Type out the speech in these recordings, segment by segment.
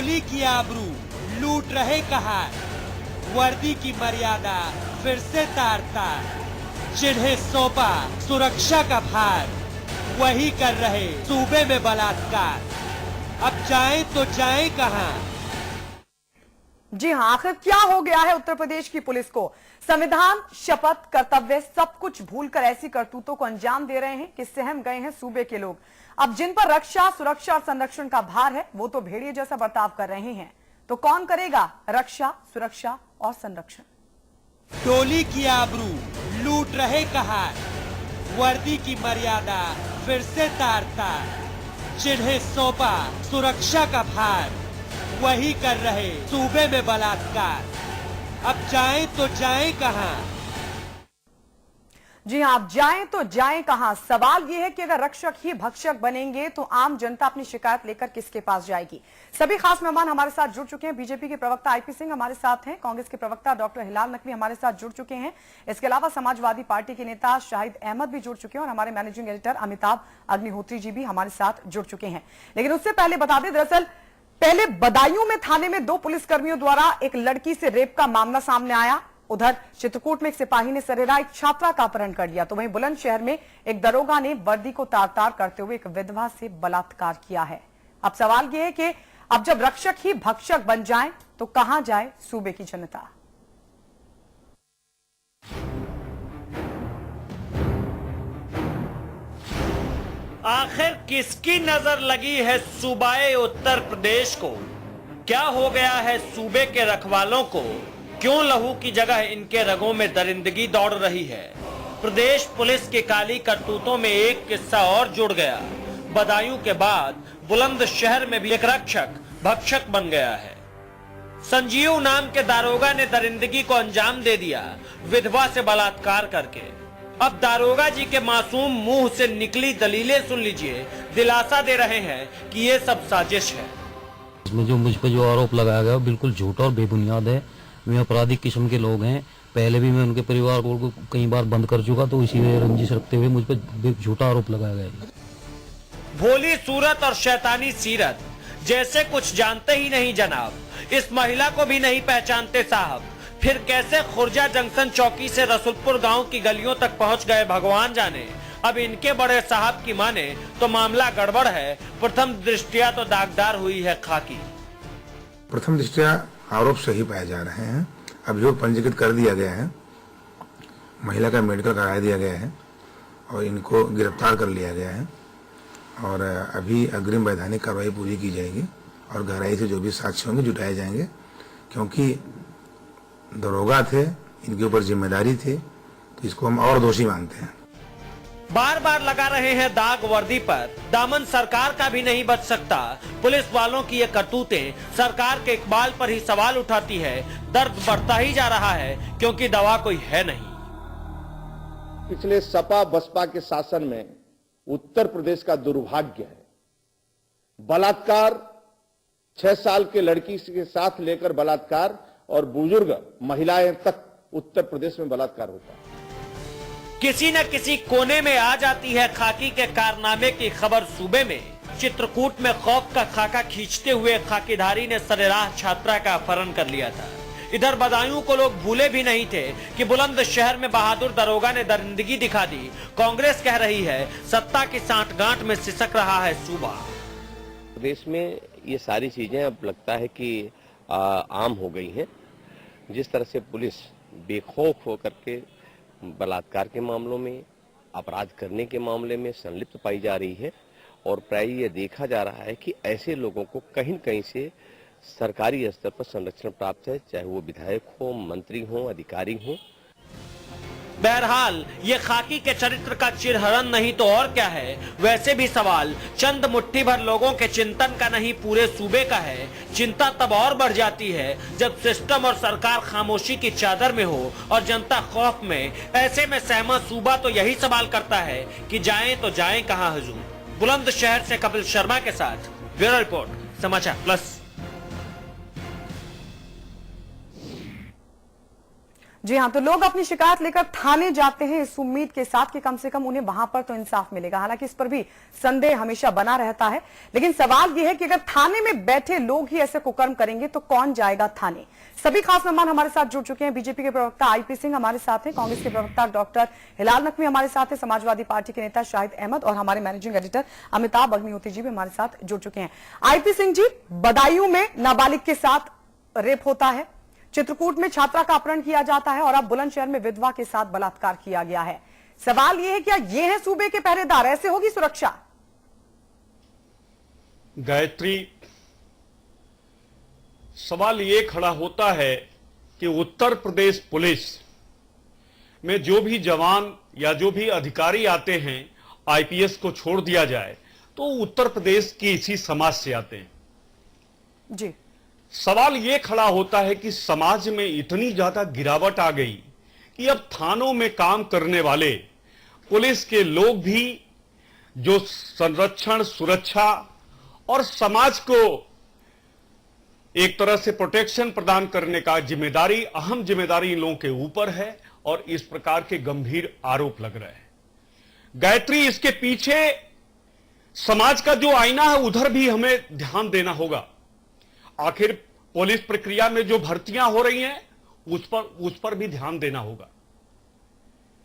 टोली की आबरू लूट रहे कहार, वर्दी की मर्यादा फिर से तार तार, जिन्हें सौंपा सुरक्षा का भार वही कर रहे सूबे में बलात्कार। अब जाएं तो जाएं कहां? जी हां, आखिर क्या हो गया है उत्तर प्रदेश की पुलिस को? संविधान, शपथ, कर्तव्य सब कुछ भूलकर ऐसी करतूतों को अंजाम दे रहे हैं कि सहम गए हैं सूबे के लोग। अब जिन पर रक्षा, सुरक्षा और संरक्षण का भार है वो तो भेड़िए जैसा बर्ताव कर रहे हैं, तो कौन करेगा रक्षा, सुरक्षा और संरक्षण? टोली की आबरू लूट रहे कहार, वर्दी की मर्यादा फिर से तार तार, जिन्हें सौंपा सुरक्षा का भार वही कर रहे सूबे में बलात्कार। अब जाएं तो जाएं कहां? जी हां, आप जाएं तो जाएं कहां? सवाल यह है कि अगर रक्षक ही भक्षक बनेंगे तो आम जनता अपनी शिकायत लेकर किसके पास जाएगी? सभी खास मेहमान हमारे साथ जुड़ चुके हैं। बीजेपी के प्रवक्ता आईपी सिंह हमारे साथ हैं, कांग्रेस के प्रवक्ता डॉक्टर हिलाल नकवी हमारे साथ जुड़ चुके हैं, इसके अलावा समाजवादी पार्टी के नेता शाहिद अहमद भी जुड़ चुके हैं और हमारे मैनेजिंग एडिटर अमिताभ अग्निहोत्री जी भी हमारे साथ जुड़ चुके हैं। लेकिन उससे पहले बता दें, दरअसल पहले बदायूं में थाने में 2 पुलिसकर्मियों द्वारा एक लड़की से रेप का मामला सामने आया। उधर चित्रकूट में एक सिपाही ने सरेराह एक छात्रा का अपहरण कर लिया, तो वहीं बुलंदशहर में एक दरोगा ने वर्दी को तार तार करते हुए एक विधवा से बलात्कार किया है। अब सवाल यह है कि अब जब रक्षक ही भक्षक बन जाएं तो कहां जाए सूबे की जनता? आखिर किसकी नजर लगी है सूबाए उत्तर प्रदेश को? क्या हो गया है सूबे के रखवालों को? क्यों लहू की जगह इनके रगों में दरिंदगी दौड़ रही है? प्रदेश पुलिस की काली करतूतों में एक किस्सा और जुड़ गया। बदायूं के बाद बुलंदशहर में भी एक रक्षक भक्षक बन गया है। संजीव नाम के दारोगा ने दरिंदगी को अंजाम दे दिया, विधवा से बलात्कार करके। अब दारोगा जी के मासूम मुंह से निकली दलीलें सुन लीजिए, दिलासा दे रहे हैं कि ये सब साजिश है। इसमें जो मुझ पर जो आरोप लगाया गया बिल्कुल झूठा और बेबुनियाद है। वे अपराधिक किस्म के लोग हैं। पहले भी मैं उनके परिवार को कई बार बंद कर चुका, तो इसी रंजिश रखते हुए मुझ पर झूठा आरोप लगाया गया। भोली सूरत और शैतानी सीरत जैसे कुछ जानते ही नहीं जनाब, इस महिला को भी नहीं पहचानते साहब। फिर कैसे खुर्जा जंक्शन चौकी से रसुलपुर गांव की गलियों तक पहुंच गए भगवान जाने। अब इनके बड़े साहब की माने तो मामला गड़बड़ है। प्रथम दृष्टिया तो दागदार हुई है खाकी। प्रथम दृष्टिया आरोप सही पाए जा रहे हैं। अभियोग पंजीकृत कर दिया गया है, महिला का मेडिकल करा दिया गया है और इनको गिरफ्तार कर लिया गया है और अभी अग्रिम वैधानिक कार्रवाई पूरी की जाएगी और गहराई से जो भी साक्ष्य होंगे जुटाए जाएंगे, क्योंकि दरोगा थे, इनके ऊपर जिम्मेदारी थी, तो इसको हम और दोषी मानते हैं। बार बार लगा रहे हैं दाग वर्दी पर, दामन सरकार का भी नहीं बच सकता। पुलिस वालों की ये करतूतें सरकार के इकबाल पर ही सवाल उठाती है। दर्द बढ़ता ही जा रहा है क्योंकि दवा कोई है नहीं। पिछले सपा बसपा के शासन में उत्तर प्रदेश का दुर्भाग्य है। बलात्कार, 6 साल के लड़की के साथ लेकर बलात्कार और बुजुर्ग महिलाएं तक उत्तर प्रदेश में बलात्कार होता है। किसी न किसी कोने में आ जाती है खाकी के कारनामे की खबर सूबे में। चित्रकूट में खौफ का खाका खींचते हुए खाकीधारी ने सरेराह छात्रा का अपहरण कर लिया था। इधर बदायूं को लोग भूले भी नहीं थे कि बुलंदशहर में बहादुर दरोगा ने दरिंदगी दिखा दी। कांग्रेस कह रही है सत्ता की सांठगांठ में सिसक रहा है सूबा। प्रदेश में ये सारी चीजें अब लगता है कि आम हो गई हैं। जिस तरह से पुलिस बेखौफ होकर के बलात्कार के मामलों में, अपराध करने के मामले में संलिप्त पाई जा रही है और प्राय ये देखा जा रहा है कि ऐसे लोगों को कहीं न कहीं से सरकारी स्तर पर संरक्षण प्राप्त है, चाहे वो विधायक हो, मंत्री हो, अधिकारी हो। बहरहाल ये खाकी के चरित्र का चिरहरण नहीं तो और क्या है। वैसे भी सवाल चंद मुट्ठी भर लोगों के चिंतन का नहीं, पूरे सूबे का है। चिंता तब और बढ़ जाती है जब सिस्टम और सरकार खामोशी की चादर में हो और जनता खौफ में। ऐसे में सहमत सूबा तो यही सवाल करता है कि जाएं तो जाएं कहां हुजूर। बुलंदशहर से कपिल शर्मा के साथ ब्यूरो रिपोर्ट, समाचार प्लस। जी हाँ, तो लोग अपनी शिकायत लेकर थाने जाते हैं इस उम्मीद के साथ कि कम से कम उन्हें वहां पर तो इंसाफ मिलेगा। हालांकि इस पर भी संदेह हमेशा बना रहता है, लेकिन सवाल यह है कि अगर थाने में बैठे लोग ही ऐसे कुकर्म करेंगे तो कौन जाएगा थाने। सभी खास मेहमान हमारे साथ जुड़ चुके हैं। बीजेपी के प्रवक्ता आईपी सिंह हमारे साथ हैं, कांग्रेस के प्रवक्ता डॉक्टर हिलाल नकवी हमारे साथ हैं, समाजवादी पार्टी के नेता शाहिद अहमद और हमारे मैनेजिंग एडिटर अमिताभ अग्निहोत्री जी भी हमारे साथ जुड़ चुके हैं। आईपी सिंह जी, बदायूं में नाबालिग के साथ रेप होता है, चित्रकूट में छात्रा का अपहरण किया जाता है और अब बुलंदशहर में विधवा के साथ बलात्कार किया गया है। सवाल यह है क्या ये है सूबे के पहरेदार? ऐसे होगी सुरक्षा? गायत्री, सवाल ये खड़ा होता है कि उत्तर प्रदेश पुलिस में जो भी जवान या जो भी अधिकारी आते हैं, आईपीएस को छोड़ दिया जाए तो उत्तर प्रदेश की इसी समाज से आते हैं जी। सवाल यह खड़ा होता है कि समाज में इतनी ज्यादा गिरावट आ गई कि अब थानों में काम करने वाले पुलिस के लोग भी जो संरक्षण, सुरक्षा और समाज को एक तरह से प्रोटेक्शन प्रदान करने का जिम्मेदारी, अहम जिम्मेदारी इन लोगों के ऊपर है और इस प्रकार के गंभीर आरोप लग रहे हैं। गायत्री, इसके पीछे समाज का जो आईना है उधर भी हमें ध्यान देना होगा। आखिर पुलिस प्रक्रिया में जो भर्तियां हो रही हैं उस पर भी ध्यान देना होगा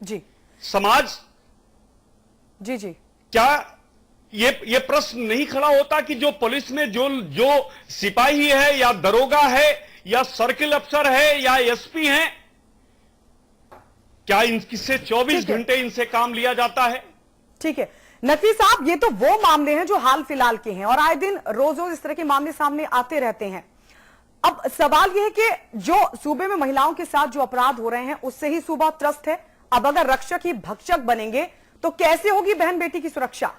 जी। समाज जी जी, क्या ये प्रश्न नहीं खड़ा होता कि जो पुलिस में जो सिपाही है या दरोगा है या सर्किल अफसर है या एसपी हैं, क्या इनसे 24 घंटे इनसे काम लिया जाता है? ठीक है नकवी साहब, ये तो वो मामले हैं जो हाल फिलहाल के हैं और आए दिन रोज रोज इस तरह के मामले सामने आते रहते हैं। अब सवाल यह है कि जो सूबे में महिलाओं के साथ जो अपराध हो रहे हैं उससे ही सूबा त्रस्त है। अब अगर रक्षक ही भक्षक बनेंगे तो कैसे होगी बहन बेटी की सुरक्षा?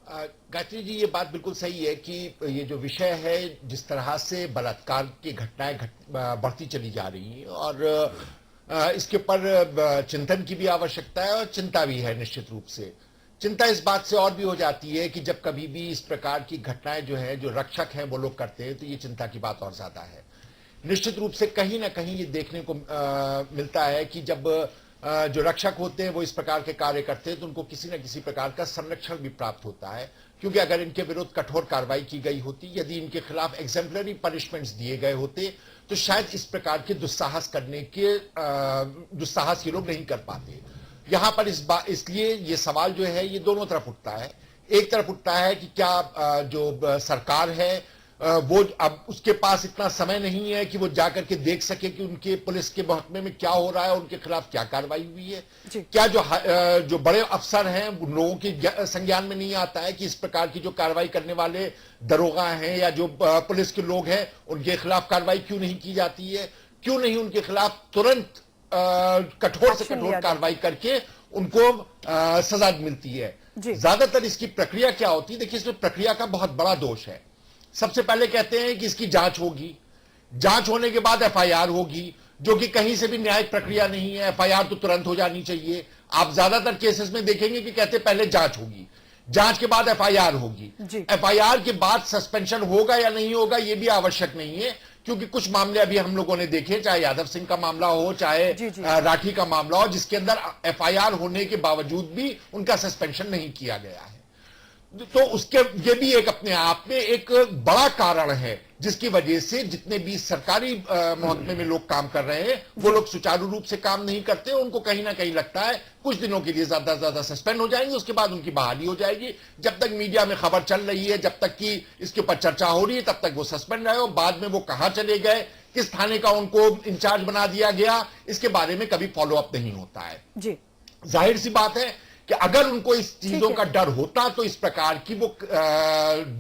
गायत्री जी, ये बात बिल्कुल सही है कि ये जो विषय है, जिस तरह से बलात्कार की घटनाएं बढ़ती चली जा रही हैं और इसके ऊपर चिंतन की भी आवश्यकता है और चिंता भी है। निश्चित रूप से चिंता इस बात से और भी हो जाती है कि जब कभी भी इस प्रकार की घटनाएं जो है, जो रक्षक हैं वो लोग करते हैं, तो ये चिंता की बात और ज्यादा है। निश्चित रूप से कहीं ना कहीं ये देखने को मिलता है कि जब जो रक्षक होते हैं वो इस प्रकार के कार्य करते हैं तो उनको किसी न किसी प्रकार का संरक्षण भी प्राप्त होता है, क्योंकि अगर इनके विरुद्ध कठोर कार्रवाई की गई होती, यदि इनके खिलाफ एग्जेम्पलरी पनिशमेंट्स दिए गए होते तो शायद इस प्रकार के दुस्साहस करने के दुस्साहस ये लोग नहीं कर पाते। यहां पर इसलिए ये सवाल जो है ये दोनों तरफ उठता है। एक तरफ उठता है कि क्या जो सरकार है वो अब उसके पास इतना समय नहीं है कि वो जाकर के देख सके कि उनके पुलिस के महकमे में क्या हो रहा है, उनके खिलाफ क्या कार्रवाई हुई है। क्या जो बड़े अफसर हैं उन लोगों के संज्ञान में नहीं आता है कि इस प्रकार की जो कार्रवाई करने वाले दरोगा हैं या जो पुलिस के लोग हैं उनके खिलाफ कार्रवाई क्यों नहीं की जाती है? क्यों नहीं उनके खिलाफ तुरंत कठोर से कठोर कार्रवाई करके उनको सजा मिलती है? ज्यादातर इसकी प्रक्रिया क्या होती है? देखिए, इसमें प्रक्रिया का बहुत बड़ा दोष है। सबसे पहले कहते हैं कि इसकी जांच होगी, जांच होने के बाद एफआईआर होगी, जो कि कहीं से भी न्यायिक प्रक्रिया नहीं है। एफआईआर तो तुरंत हो जानी चाहिए। आप ज्यादातर केसेस में देखेंगे कि कहते पहले जांच होगी, जांच के बाद एफआईआर होगी। एफआईआर के बाद सस्पेंशन होगा या नहीं होगा ये भी आवश्यक नहीं है, क्योंकि कुछ मामले अभी हम लोगों ने देखे, चाहे यादव सिंह का मामला हो, चाहे राठी का मामला हो, जिसके अंदर एफआईआर होने के बावजूद भी उनका सस्पेंशन नहीं किया गया है। तो उसके ये भी एक अपने आप में एक बड़ा कारण है जिसकी वजह से जितने भी सरकारी महकमे में लोग काम कर रहे हैं वो लोग सुचारू रूप से काम नहीं करते। उनको कहीं ना कहीं लगता है कुछ दिनों के लिए ज्यादा से ज्यादा सस्पेंड हो जाएंगे, उसके बाद उनकी बहाली हो जाएगी। जब तक मीडिया में खबर चल रही है, जब तक कि इसके ऊपर चर्चा हो रही है, तब तक वो सस्पेंड रहे हो। बाद में वो कहां चले गए, किस थाने का उनको इंचार्ज बना दिया गया, इसके बारे में कभी फॉलोअप नहीं होता है। जाहिर सी बात है कि अगर उनको इस चीजों का डर होता तो इस प्रकार की वो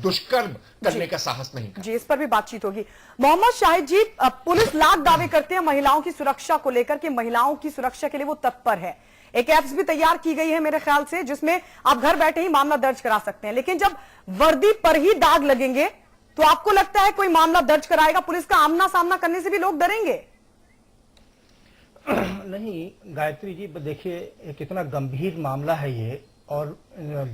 दुष्कर्म करने का साहस नहीं करते। जी, इस पर भी बातचीत होगी। मोहम्मद शाहिद जी, पुलिस लाख दावे करते हैं महिलाओं की सुरक्षा को लेकर कि महिलाओं की सुरक्षा के लिए वो तत्पर है। एक एप्स भी तैयार की गई है मेरे ख्याल से, जिसमें आप घर बैठे ही मामला दर्ज करा सकते हैं। लेकिन जब वर्दी पर ही दाग लगेंगे तो आपको लगता है कोई मामला दर्ज कराएगा? पुलिस का आमना सामना करने से भी लोग डरेंगे? नहीं गायत्री जी, देखिए कितना गंभीर मामला है ये, और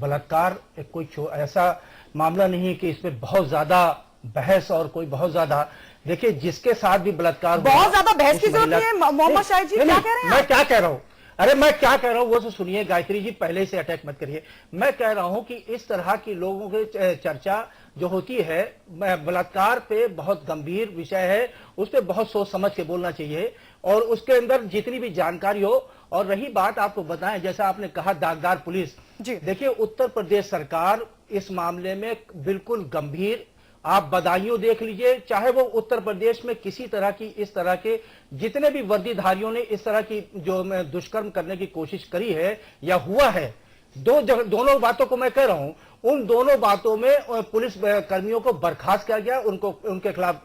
बलात्कार कोई ऐसा मामला नहीं है कि इसमें बहुत ज्यादा बहस और कोई बहुत ज्यादा देखिए जिसके साथ भी बलात्कार बहुत ज्यादा बहस की उस जरूरत महिला- नहीं है। मोहम्मद शाहिद जी, नहीं, क्या नहीं, कह रहे हैं मैं आप? क्या कह रहा हूं, अरे मैं क्या कह रहा हूं वो तो सुनिए गायत्री जी, पहले से अटैक मत करिए। मैं कह रहा हूं कि इस तरह की लोगों की चर्चा जो होती है, बलात्कार पे बहुत गंभीर विषय है, उस पर बहुत सोच समझ के बोलना चाहिए और उसके अंदर जितनी भी जानकारी हो। और रही बात आपको बताएं, जैसा आपने कहा दागदार पुलिस, देखिए उत्तर प्रदेश सरकार इस मामले में बिल्कुल गंभीर, आप बदायूं देख लीजिए, चाहे वो उत्तर प्रदेश में किसी तरह की इस तरह के जितने भी वर्दीधारियों ने इस तरह की जो दुष्कर्म करने की कोशिश करी है या हुआ है, दोनों बातों को मैं कह रहा हूं, उन दोनों बातों में पुलिस कर्मियों को बर्खास्त किया गया, उनके खिलाफ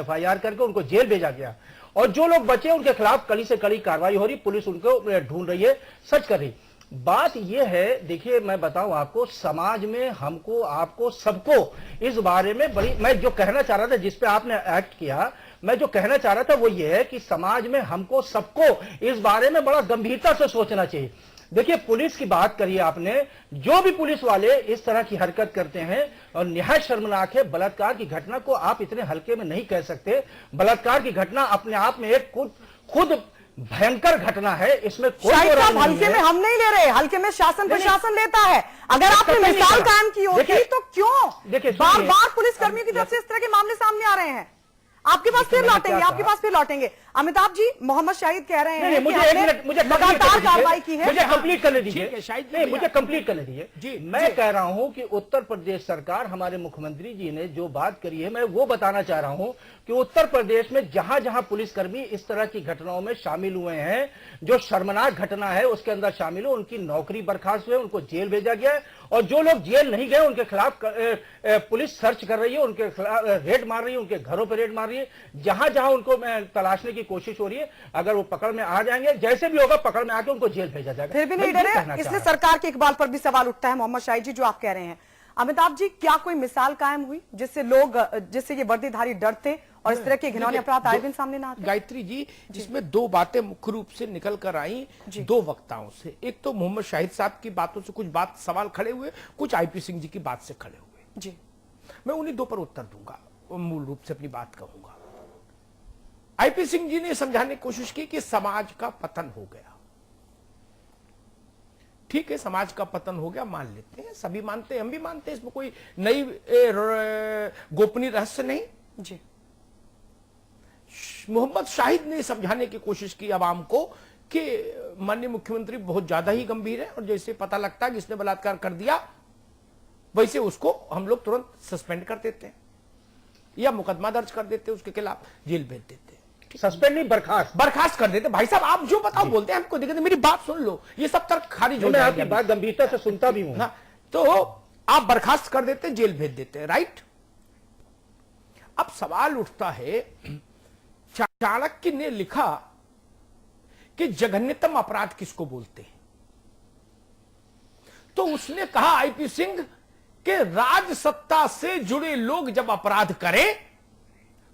FIR करके उनको जेल भेजा गया और जो लोग बचे उनके खिलाफ कड़ी से कड़ी कार्रवाई हो रही, पुलिस उनको ढूंढ रही है, सर्च कर रही। बात यह है, देखिए मैं बताऊं आपको, समाज में हमको आपको सबको इस बारे में बड़ी, मैं जो कहना चाह रहा था जिस पे आपने एक्ट किया, मैं जो कहना चाह रहा था वो ये है कि समाज में हमको सबको इस बारे में बड़ा गंभीरता से सोचना चाहिए। देखिए पुलिस की बात करिए आपने, जो भी पुलिस वाले इस तरह की हरकत करते हैं और निहायत शर्मनाक है। बलात्कार की घटना को आप इतने हल्के में नहीं कह सकते। बलात्कार की घटना अपने आप में एक खुद भयंकर घटना है, इसमें कोई हल्के में हम नहीं ले रहे, हल्के में शासन प्रशासन लेता है। अगर आपने मिसाल कायम की होती तो क्यों बार बार पुलिस कर्मियों की तरफ से इस तरह के मामले सामने आ रहे हैं? आपके पास फिर लौटेंगे, आपके पास फिर लौटेंगे। अमिताभ जी, मोहम्मद शाहिद कह रहे हैं मुझे लगातार कार्रवाई की है, मुझे कंप्लीट करने दीजिए, मुझे कंप्लीट करने दीजिए। मैं कह रहा हूं कि उत्तर प्रदेश सरकार, हमारे मुख्यमंत्री जी ने जो बात करी है, मैं वो बताना चाह रहा हूं कि उत्तर प्रदेश में जहां जहां पुलिसकर्मी इस तरह की घटनाओं में शामिल हुए हैं, जो शर्मनाक घटना है उसके अंदर शामिल हो, उनकी नौकरी बर्खास्त हुई, उनको जेल भेजा गया है और जो लोग जेल नहीं गए उनके खिलाफ पुलिस सर्च कर रही है, उनके खिलाफ रेड मार रही है, उनके घरों पर रेड मार रही है, जहां जहां उनको तलाशने की कोशिश हो रही है। अगर वो पकड़ में आ जाएंगे, जैसे भी होगा पकड़ में आके उनको जेल भेजा जाएगा। फिर भी नहीं डरे, इसलिए सरकार के इकबाल पर भी सवाल उठता है। मोहम्मद शाहिद जी, जो आप कह रहे हैं, अमिताभ जी, क्या कोई मिसाल कायम हुई जिससे ये वर्दीधारी डरते और इस तरह के घिनौने अपराध आए दिन सामने ना आते? गायत्री जी, जिसमें दो बातें मुख्य रूप से निकल कर आई दो वक्ताओं से। एक तो मोहम्मद शाहिद साहब की बातों से कुछ बात सवाल खड़े हुए, कुछ IP सिंह जी की बात से खड़े हुए जी। मैं उन्हीं दो पर उत्तर दूंगा, मूल रूप से अपनी बात कहूंगा। IP सिंह जी ने समझाने की कोशिश की कि समाज का पतन हो गया। ठीक है, समाज का पतन हो गया, मान लेते हैं, सभी मानते हैं, हम भी मानते हैं, इसमें कोई नई गोपनीय रहस्य नहीं जी। मोहम्मद शाहिद ने समझाने की कोशिश की आवाम को कि माननीय मुख्यमंत्री बहुत ज्यादा ही गंभीर है और जैसे पता लगता है कि इसने बलात्कार कर दिया, वैसे उसको हम लोग तुरंत सस्पेंड कर देते हैं या मुकदमा दर्ज कर देते हैं, उसके खिलाफ जेल भेज देते हैं। सस्पेंड नहीं, बर्खास्त कर देते। भाई साहब, आप जो बताओ बोलते हैं, हमको देखते, मेरी बात सुन लो, ये सब तर्क खारिज हो जाएगी। बात गंभीरता से सुनता भी हूं। तो आप बर्खास्त कर देते, जेल भेज देते हैं, राइट। अब सवाल उठता है, चाणक्य ने लिखा कि जघन्यतम अपराध किसको बोलते हैं, तो उसने कहा IP सिंह कि राज सत्ता से जुड़े लोग जब अपराध करें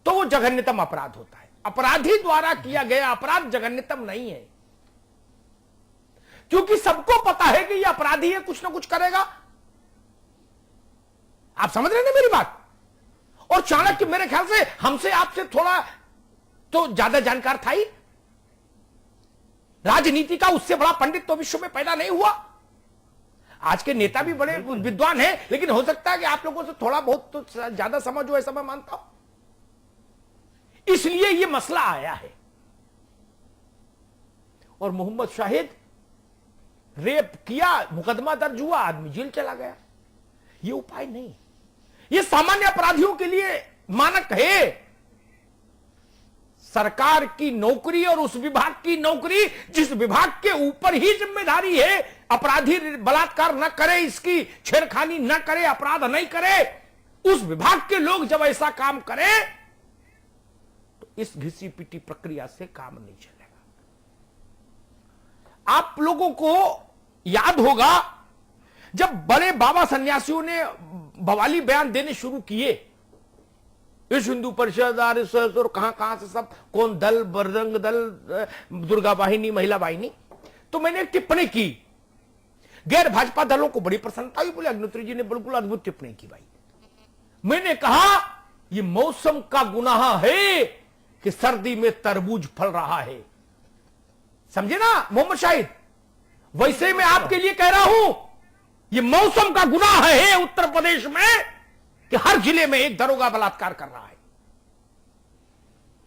तो वो जघन्यतम अपराध होता है। अपराधी द्वारा किया गया अपराध जघन्यतम नहीं है, क्योंकि सबको पता है कि ये अपराधी है, कुछ ना कुछ करेगा। आप समझ रहे हैं मेरी बात? और चाणक्य मेरे ख्याल से हमसे आपसे थोड़ा तो ज्यादा जानकार था ही। राजनीति का उससे बड़ा पंडित तो विश्व में पैदा नहीं हुआ। आज के नेता भी बड़े विद्वान हैं, लेकिन हो सकता है कि आप लोगों से थोड़ा बहुत तो ज्यादा समझ हो, ऐसा मैं मानता हूं। इसलिए यह मसला आया है। और मोहम्मद शाहिद रेप किया, मुकदमा दर्ज हुआ, आदमी जेल चला गया। यह उपाय नहीं, यह सामान्य अपराधियों के लिए मानक है। सरकार की नौकरी और उस विभाग की नौकरी जिस विभाग के ऊपर ही जिम्मेदारी है, अपराधी बलात्कार न करे, इसकी छेड़खानी न करे, अपराध नहीं करे, उस विभाग के लोग जब ऐसा काम करें तो इस घिसी पिटी प्रक्रिया से काम नहीं चलेगा। आप लोगों को याद होगा जब बड़े बाबा सन्यासियों ने बवाली बयान देने शुरू किए, इस हिंदू परिषद RSS और कहां से सब, कौन दल, बजरंग दल, दुर्गा वाहिनी, महिला वाहिनी, तो मैंने एक टिप्पणी की। गैर भाजपा दलों को बड़ी प्रसन्नता हुई, बोले अग्निहोत्री जी ने बिल्कुल अद्भुत टिप्पणी की भाई। मैंने कहा ये मौसम का गुनाह है कि सर्दी में तरबूज फल रहा है। समझे ना मोहम्मद शाहिद? वैसे मैं आपके लिए कह रहा हूं, ये मौसम का गुनाह है उत्तर प्रदेश में कि हर जिले में एक दरोगा बलात्कार कर रहा है।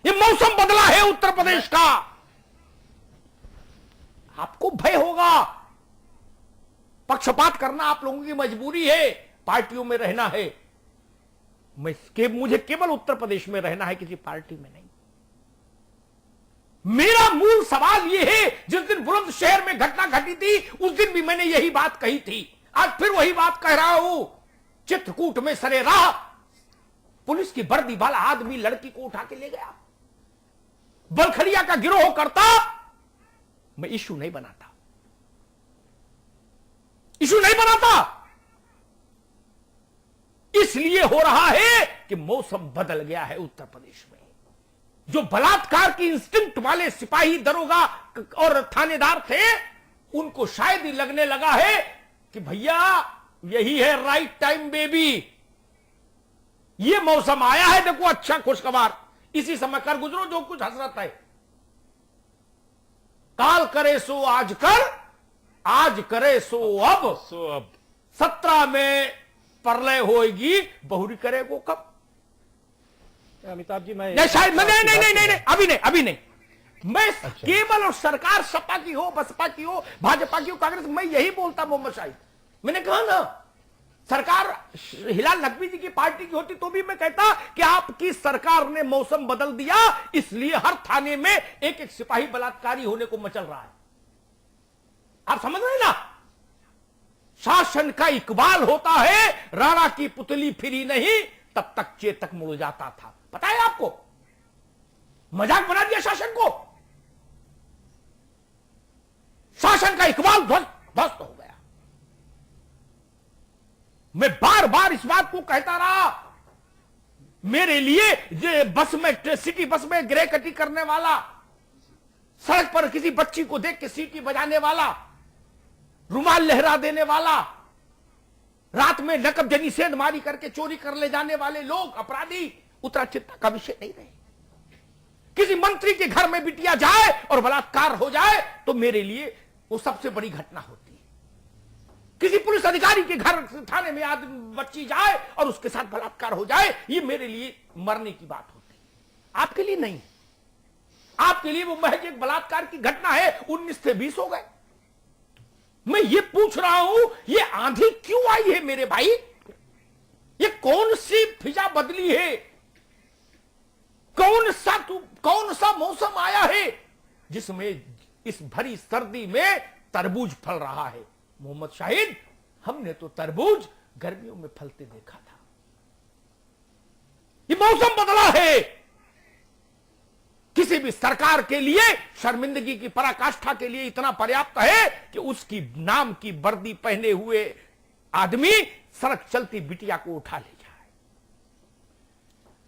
ये मौसम बदला है उत्तर प्रदेश का। आपको भय होगा, पक्षपात करना आप लोगों की मजबूरी है, पार्टियों में रहना है। मुझे केवल उत्तर प्रदेश में रहना है, किसी पार्टी में नहीं। मेरा मूल सवाल यह है, जिस दिन बुलंदशहर में घटना घटी थी उस दिन भी मैंने यही बात कही थी, आज फिर वही बात कह रहा हूं। चित्रकूट में सरेराह पुलिस की वर्दी वाला आदमी लड़की को उठा के ले गया। बलखड़िया का गिरोह करता, मैं इशू नहीं बनाता, इसलिए हो रहा है कि मौसम बदल गया है उत्तर प्रदेश में। जो बलात्कार की इंस्टिंक्ट वाले सिपाही, दरोगा और थानेदार थे, उनको शायद ही लगने लगा है कि भैया यही है राइट टाइम बेबी, ये मौसम आया है, देखो अच्छा खुशखबर, इसी समय कर गुजरो जो कुछ हसरत है। काल करे सो आज कर, आज करे सो अब 17 में प्रलय होएगी, बहुरी करे वो कब? अमिताभ जी मैं शायद नहीं, अभी नहीं। मैं केवल और सरकार सपा की हो, बसपा की हो, भाजपा की हो, कांग्रेस, मैं यही बोलता मोहम्मद शाहिद। मैंने कहा ना, सरकार हिलाल नकवी जी की पार्टी की होती तो भी मैं कहता कि आपकी सरकार ने मौसम बदल दिया, इसलिए हर थाने में एक एक सिपाही बलात्कारी होने को मचल रहा है। आप समझ रहे ना? शासन का इकबाल होता है, राणा की पुतली फिरी नहीं तब तक चेतक मुड़ जाता था। पता है आपको? मजाक बना दिया शासन को, शासन का इकबाल ध्वस्त हो गया। मैं बार बार इस बात को कहता रहा, मेरे लिए बस में, सिटी बस में ग्रे कटी करने वाला, सड़क पर किसी बच्ची को देख के सीटी बजाने वाला, रुमाल लहरा देने वाला, रात में नकबजनी सेंधमारी करके चोरी कर ले जाने वाले लोग, अपराधी उतना चिंता का विषय नहीं रहे। किसी मंत्री के घर में बिटिया जाए और बलात्कार हो जाए तो मेरे लिए वो सबसे बड़ी घटना होती है। किसी पुलिस अधिकारी के घर थाने में आदमी बच्ची जाए और उसके साथ बलात्कार हो जाए, ये मेरे लिए मरने की बात होती है, आपके लिए नहीं। आपके लिए वो महज एक बलात्कार की घटना है, 19 से 20 हो गए। मैं ये पूछ रहा हूं, ये आंधी क्यों आई है मेरे भाई? ये कौन सी फिजा बदली है? कौन सा मौसम आया है जिसमें इस भरी सर्दी में तरबूज फल रहा है? मोहम्मद शाहिद, हमने तो तरबूज गर्मियों में फलते देखा था। ये मौसम बदला है। किसी भी सरकार के लिए शर्मिंदगी की पराकाष्ठा के लिए इतना पर्याप्त है कि उसकी नाम की वर्दी पहने हुए आदमी सड़क चलती बिटिया को उठा ले जाए,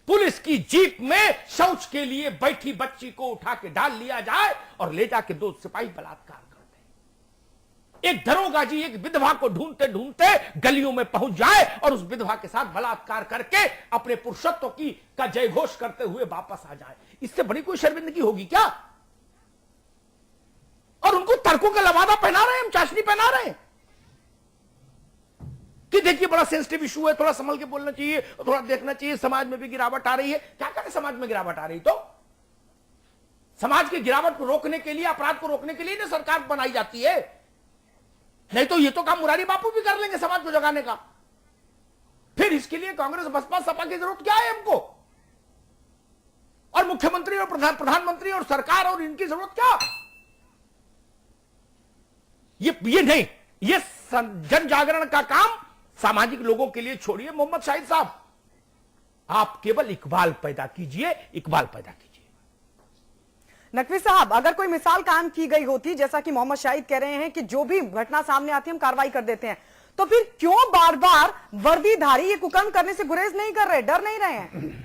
पुलिस की जीप में शौच के लिए बैठी बच्ची को उठा के डाल लिया जाए और ले जाके 2 सिपाही बलात्कार कर दे। एक दरोगा जी एक विधवा को ढूंढते ढूंढते गलियों में पहुंच जाए और उस विधवा के साथ बलात्कार करके अपने पुरुषत्व का जयघोष करते हुए वापस आ जाए। इससे बड़ी कोई शर्मिंदगी होगी क्या? और उनको तर्कों का लवादा पहना रहे हैं, हम चाशनी पहना रहे हैं कि देखिए बड़ा सेंसिटिव इशू है, थोड़ा संभल के बोलना चाहिए, थोड़ा देखना चाहिए, समाज में भी गिरावट आ रही है। क्या करें, समाज में गिरावट आ रही तो समाज की गिरावट को रोकने के लिए, अपराध को रोकने के लिए ना सरकार बनाई जाती है। नहीं तो ये तो काम मुरारी बापू भी कर लेंगे समाज को जगाने का। फिर इसके लिए कांग्रेस, बसपा, सपा की जरूरत क्या है हमको? और मुख्यमंत्री और प्रधानमंत्री और सरकार और इनकी जरूरत क्या? ये नहीं, ये जन जागरण का काम सामाजिक लोगों के लिए छोड़िए। मोहम्मद शाहिद साहब, आप केवल इकबाल पैदा कीजिए, इकबाल पैदा कीजिए। नकवी साहब, अगर कोई मिसाल कायम की गई होती, जैसा कि मोहम्मद शाहिद कह रहे हैं कि जो भी घटना सामने आती है हम कार्रवाई कर देते हैं, तो फिर क्यों बार बार वर्दीधारी ये कुकर्म करने से गुरेज नहीं कर रहे, डर नहीं रहे हैं?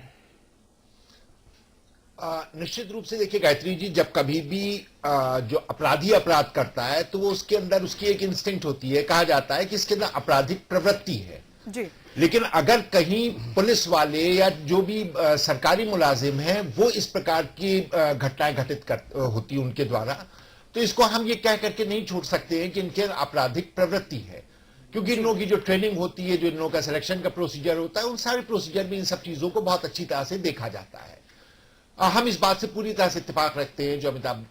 निश्चित रूप से देखिए गायत्री जी, जब कभी भी जो अपराधी अपराध करता है तो वो उसके अंदर उसकी एक इंस्टिंक्ट होती है, कहा जाता है कि इसके अंदर आपराधिक प्रवृत्ति है। जी। लेकिन अगर कहीं पुलिस वाले या जो भी सरकारी मुलाजिम हैं वो इस प्रकार की घटनाएं घटित होती उनके द्वारा, तो इसको हम ये कह करके नहीं छोड़ सकते हैं कि इनके आपराधिक प्रवृत्ति है, क्योंकि इन लोगों की जो ट्रेनिंग होती है, जो इन लोगों का सिलेक्शन का प्रोसीजर होता है, उन सारे प्रोसीजर में इन सब चीजों को बहुत अच्छी तरह से देखा जाता है। हम इस बात से पूरी तरह से इत्तेफाक रखते हैं जो अमिताभ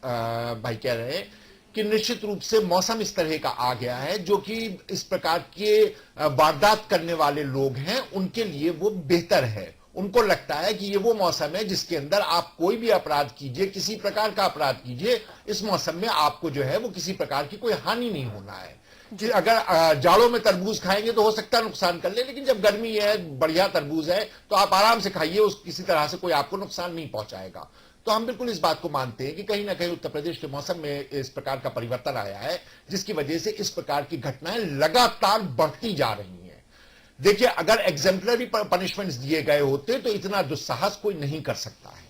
भाई कह रहे हैं कि निश्चित रूप से मौसम इस तरह का आ गया है जो कि इस प्रकार के वारदात करने वाले लोग हैं उनके लिए वो बेहतर है। उनको लगता है कि ये वो मौसम है जिसके अंदर आप कोई भी अपराध कीजिए, किसी प्रकार का अपराध कीजिए, इस मौसम में आपको जो है वो किसी प्रकार की कोई हानि नहीं होना है। कि अगर जाड़ों में तरबूज खाएंगे तो हो सकता है नुकसान कर ले, लेकिन जब गर्मी है, बढ़िया तरबूज है, तो आप आराम से खाइए, उस किसी तरह से कोई आपको नुकसान नहीं पहुंचाएगा। तो हम बिल्कुल इस बात को मानते हैं कि कहीं ना कहीं उत्तर प्रदेश के मौसम में इस प्रकार का परिवर्तन आया है जिसकी वजह से इस प्रकार की घटनाएं लगातार बढ़ती जा रही हैं। देखिए, अगर एग्जेम्पलरी पनिशमेंट्स दिए गए होते तो इतना दुस्साहस कोई नहीं कर सकता है,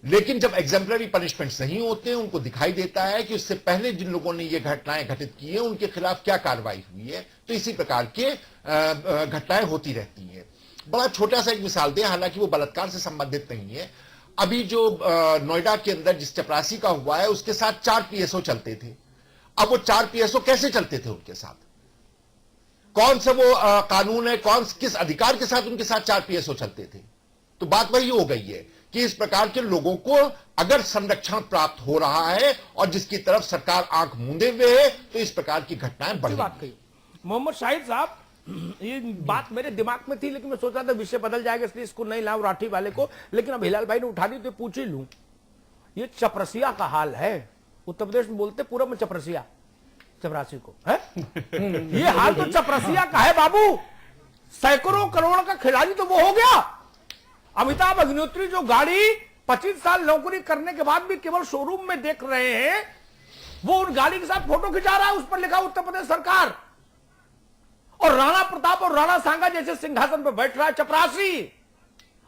लेकिन जब एग्जेम्पलरी पनिशमेंट्स नहीं होते, उनको दिखाई देता है कि उससे पहले जिन लोगों ने ये घटनाएं घटित की है उनके खिलाफ क्या कार्रवाई हुई है, तो इसी प्रकार के घटनाएं होती रहती हैं। बड़ा छोटा सा एक मिसाल दें, हालांकि वो बलात्कार से संबंधित नहीं है। अभी जो नोएडा के अंदर जिस चपरासी का हुआ है उसके साथ 4 पीएसओ चलते थे। अब वो 4 पीएसओ कैसे चलते थे उनके साथ, कौन सा वो कानून है, किस अधिकार के साथ उनके साथ 4 पीएसओ चलते थे? तो बात वही हो गई है कि इस प्रकार के लोगों को अगर संरक्षण प्राप्त हो रहा है और जिसकी तरफ सरकार आंख मूंदे हुए है तो इस प्रकार की घटनाएं बढ़ेंगी। मोहम्मद शाहिद साहब, ये बात मेरे दिमाग में थी लेकिन मैं सोचा था विषय बदल जाएगा इसलिए इसको नहीं लाऊं राठी वाले को, लेकिन अब हिलाल भाई ने उठा दी तो पूछ ही लूं। ये चपरसिया का हाल है, उत्तर प्रदेश में बोलते पूरब में चपरसिया, चपरासी को है। ये हाल तो चपरसिया का है बाबू। सैकड़ों करोड़ का खिलाड़ी तो वो हो गया। अमिताभ अग्निहोत्री जो गाड़ी 25 साल नौकरी करने के बाद भी केवल शोरूम में देख रहे हैं, वो उन गाड़ी के साथ फोटो खिंचा रहा है, उस पर लिखा उत्तर प्रदेश सरकार। और राणा प्रताप और राणा सांगा जैसे सिंहासन पर बैठ रहा है चपरासी,